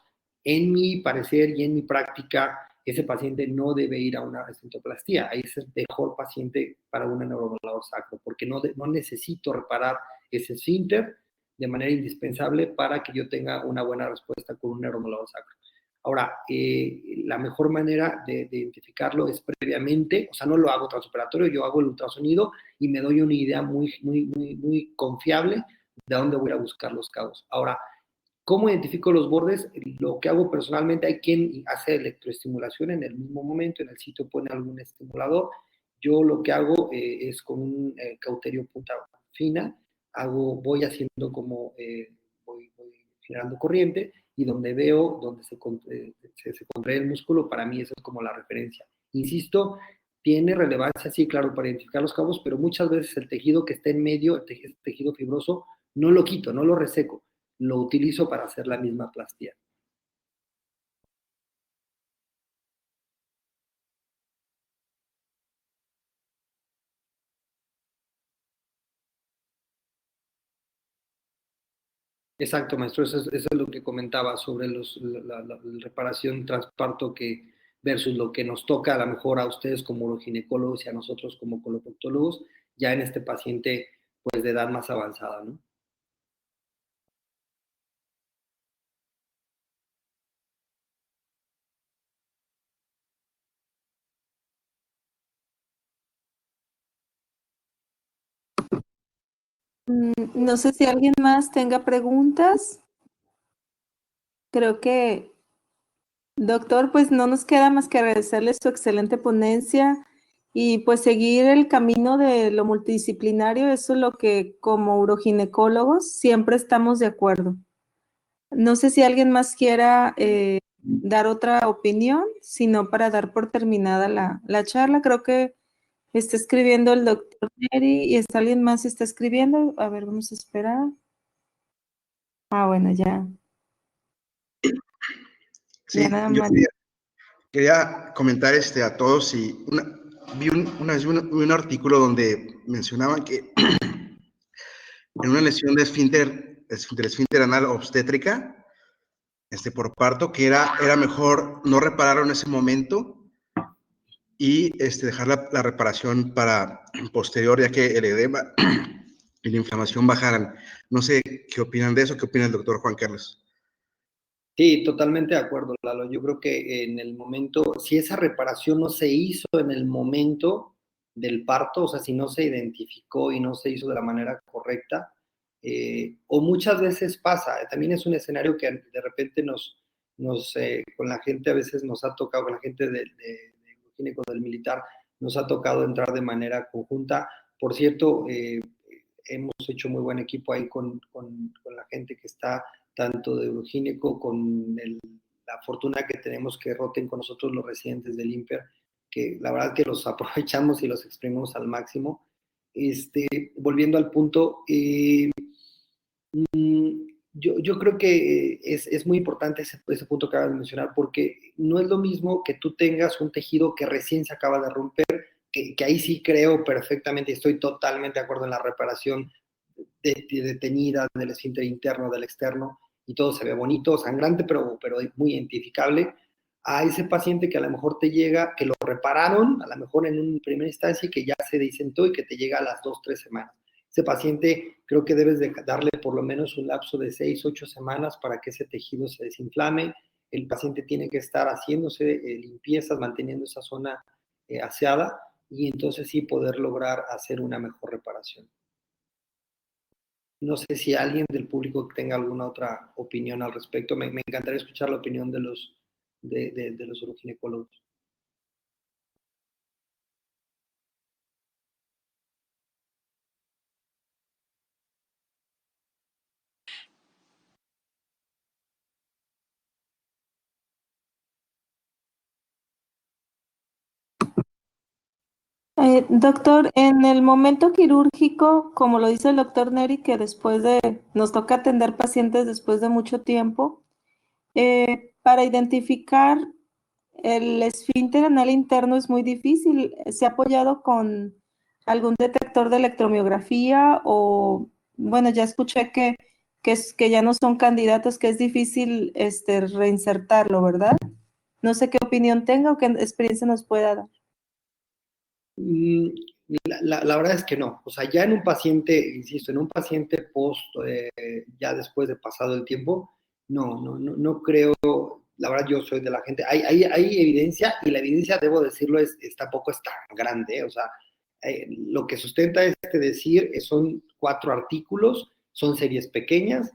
en mi parecer y en mi práctica, ese paciente no debe ir a una esfinteroplastía. Ahí es el mejor paciente para un neuromodulador sacro, porque no necesito reparar ese esfínter de manera indispensable para que yo tenga una buena respuesta con un neuromodulador sacro. Ahora, la mejor manera de identificarlo es previamente, o sea, no lo hago transoperatorio, yo hago el ultrasonido y me doy una idea muy, muy, muy, muy confiable de dónde voy a buscar los cabos. Ahora, ¿cómo identifico los bordes? Lo que hago personalmente, hay quien hace electroestimulación en el mismo momento, en el sitio pone algún estimulador. Yo lo que hago es con un cauterio punta fina, voy haciendo como, voy generando corriente, y donde veo, donde se contrae el músculo, para mí esa es como la referencia. Insisto, tiene relevancia, sí, claro, para identificar los cabos, pero muchas veces el tejido que está en medio, el tejido fibroso, no lo quito, no lo reseco, lo utilizo para hacer la misma plastía. Exacto, maestro, eso es lo que comentaba sobre la reparación transparto versus lo que nos toca a lo mejor a ustedes como ginecólogos y a nosotros como coloproctólogos, ya en este paciente pues de edad más avanzada, ¿no? No sé si alguien más tenga preguntas. Creo que, doctor, pues no nos queda más que agradecerle su excelente ponencia y pues seguir el camino de lo multidisciplinario. Eso es lo que como uroginecólogos siempre estamos de acuerdo. No sé si alguien más quiera dar otra opinión, sino para dar por terminada la charla. Creo que está escribiendo el doctor Neri y está alguien más está escribiendo. A ver, vamos a esperar. Ah, bueno, ya. Sí, Ya nada yo más. quería comentar a todos, y una vez vi un artículo donde mencionaban que en una lesión de esfínter anal obstétrica, por parto, que era mejor no repararlo en ese momento y dejar la reparación para posterior, ya que el edema y la inflamación bajaran. No sé qué opinan de eso, qué opina el doctor Juan Carlos. Sí, totalmente de acuerdo, Lalo. Yo creo que en el momento, si esa reparación no se hizo en el momento del parto, o sea, si no se identificó y no se hizo de la manera correcta, o muchas veces pasa, también es un escenario que de repente con la gente a veces nos ha tocado, con la gente de gineco del militar, nos ha tocado entrar de manera conjunta. Por cierto, hemos hecho muy buen equipo ahí con la gente que está tanto de Eurogineco, con la fortuna que tenemos que roten con nosotros los residentes del IMPER, que la verdad que los aprovechamos y los exprimimos al máximo. Volviendo al punto, yo creo que es muy importante ese punto que acabas de mencionar, porque no es lo mismo que tú tengas un tejido que recién se acaba de romper, que ahí sí creo perfectamente y estoy totalmente de acuerdo en la reparación detenida del esfínter interno, del externo, y todo se ve bonito, sangrante, pero muy identificable, a ese paciente que a lo mejor te llega, que lo repararon, a lo mejor en una primera instancia, y que ya se disentó y que te llega a las 2, 3 semanas. Ese paciente creo que debes de darle por lo menos un lapso de 6, 8 semanas para que ese tejido se desinflame. El paciente tiene que estar haciéndose limpiezas, manteniendo esa zona aseada, y entonces sí poder lograr hacer una mejor reparación. No sé si alguien del público tenga alguna otra opinión al respecto. Me encantaría escuchar la opinión de los uroginecólogos. Doctor, en el momento quirúrgico, como lo dice el doctor Neri, que nos toca atender pacientes después de mucho tiempo, para identificar el esfínter anal interno es muy difícil. ¿Se ha apoyado con algún detector de electromiografía o, bueno, ya escuché que ya no son candidatos, que es difícil reinsertarlo, ¿verdad? No sé qué opinión tenga o qué experiencia nos pueda dar. La verdad es que no. O sea, ya en un paciente, insisto, en un paciente ya después de pasado el tiempo, no creo. La verdad, yo soy de la gente. Hay evidencia, y la evidencia, debo decirlo, tampoco es tan grande. O sea, lo que sustenta decir son 4 artículos, son series pequeñas,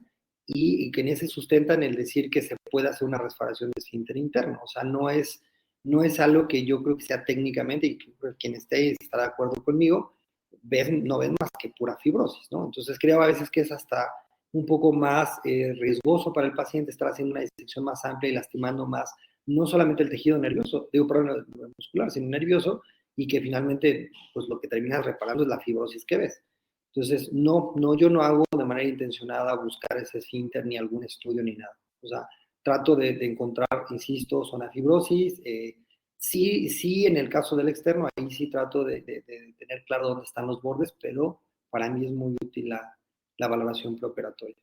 y que en ese sustentan el decir que se puede hacer una restauración de esfínter interno. O sea, no es algo que yo creo que sea técnicamente, y quien está de acuerdo conmigo, no ven más que pura fibrosis, ¿no? Entonces creo a veces que es hasta un poco más riesgoso para el paciente estar haciendo una disección más amplia y lastimando más, no solamente el tejido nervioso, perdón, muscular, sino nervioso, y que finalmente, pues lo que terminas reparando es la fibrosis que ves. Entonces, yo no hago de manera intencionada buscar ese esfínter, ni algún estudio, ni nada. O sea, trato de encontrar, insisto, zona fibrosis. Sí, en el caso del externo, ahí sí trato de tener claro dónde están los bordes, pero para mí es muy útil la valoración preoperatoria.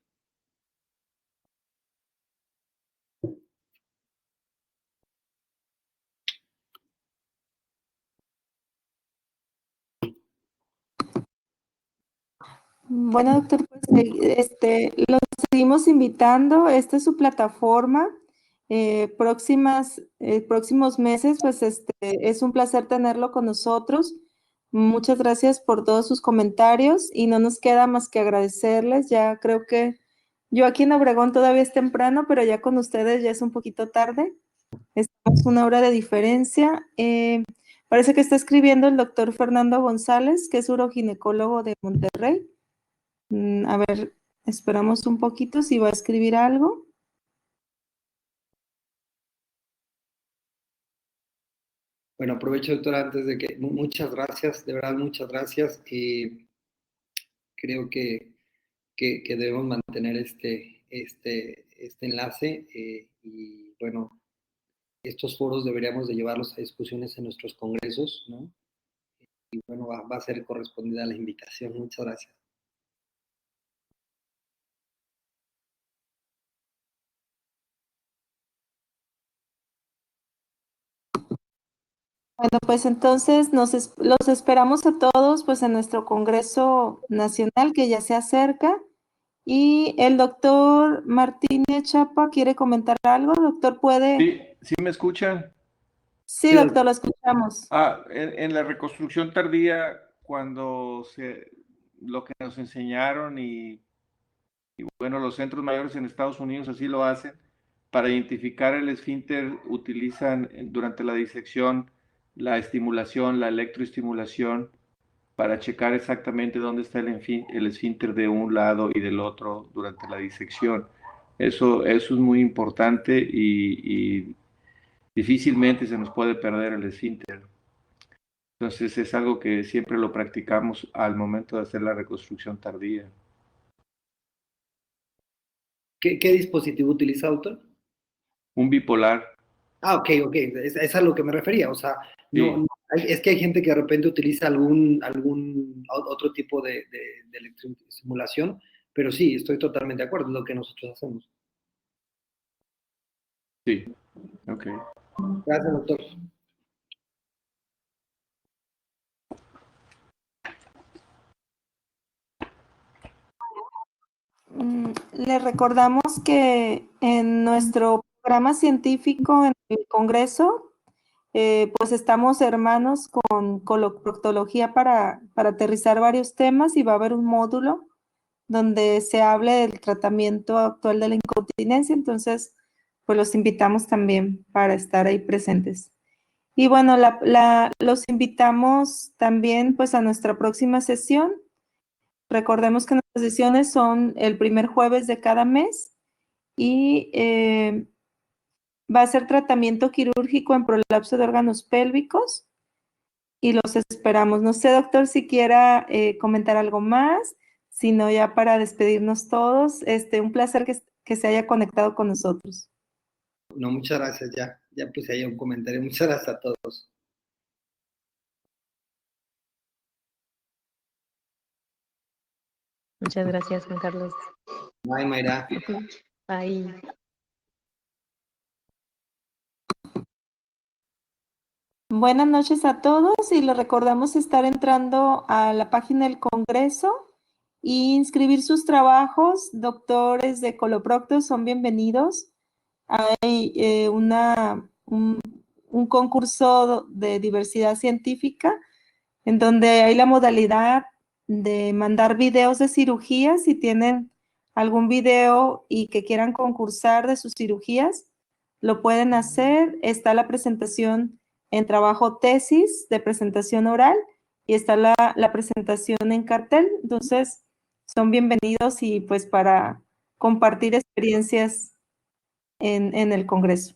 Bueno, doctor, pues los seguimos invitando. Esta es su plataforma. Próximos meses, pues es un placer tenerlo con nosotros. Muchas gracias por todos sus comentarios y no nos queda más que agradecerles. Ya creo que yo aquí en Obregón todavía es temprano, pero ya con ustedes ya es un poquito tarde. Estamos 1 hora de diferencia. Parece que está escribiendo el doctor Fernando González, que es uroginecólogo de Monterrey. A ver, esperamos un poquito si va a escribir algo. Bueno, aprovecho, doctora, antes de que, muchas gracias, de verdad, muchas gracias. Creo que debemos mantener este enlace, y bueno, estos foros deberíamos de llevarlos a discusiones en nuestros congresos, ¿no? Y bueno, va a ser correspondida la invitación. Muchas gracias. Bueno, pues entonces los esperamos a todos pues en nuestro Congreso Nacional que ya se acerca Y el doctor Martínez Chapa quiere comentar algo. Doctor, ¿puede? Sí, ¿sí me escuchan? Sí, doctor, lo escuchamos. En la reconstrucción tardía, lo que nos enseñaron y bueno, los centros mayores en Estados Unidos así lo hacen, para identificar el esfínter utilizan durante la disección la estimulación, la electroestimulación, para checar exactamente dónde está el esfínter de un lado y del otro durante la disección. Eso es muy importante y difícilmente se nos puede perder el esfínter. Entonces es algo que siempre lo practicamos al momento de hacer la reconstrucción tardía. ¿Qué dispositivo utiliza, doctor? Un bipolar. Ok. Es a lo que me refería. O sea, Sí. es que hay gente que de repente utiliza algún otro tipo de electroestimulación, pero sí, estoy totalmente de acuerdo, es lo que nosotros hacemos. Sí, ok. Gracias, doctor. Le recordamos que en nuestro programa científico en el Congreso, pues estamos hermanos con coloproctología para aterrizar varios temas y va a haber un módulo donde se hable del tratamiento actual de la incontinencia. Entonces, pues los invitamos también para estar ahí presentes. Y bueno, los invitamos también pues a nuestra próxima sesión. Recordemos que nuestras sesiones son el primer jueves de cada mes y va a ser tratamiento quirúrgico en prolapso de órganos pélvicos y los esperamos. No sé, doctor, si quiera comentar algo más, sino ya para despedirnos todos. Un placer que se haya conectado con nosotros. No, muchas gracias, ya puse ahí un comentario. Muchas gracias a todos. Muchas gracias, Juan Carlos. Bye, Mayra. Bye. Buenas noches a todos y les recordamos estar entrando a la página del Congreso e inscribir sus trabajos. Doctores de Coloprocto son bienvenidos. Hay un concurso de diversidad científica en donde hay la modalidad de mandar videos de cirugía. Si tienen algún video y que quieran concursar de sus cirugías, lo pueden hacer. Está la presentación en trabajo tesis de presentación oral y está la presentación en cartel. Entonces, son bienvenidos y pues para compartir experiencias en el Congreso.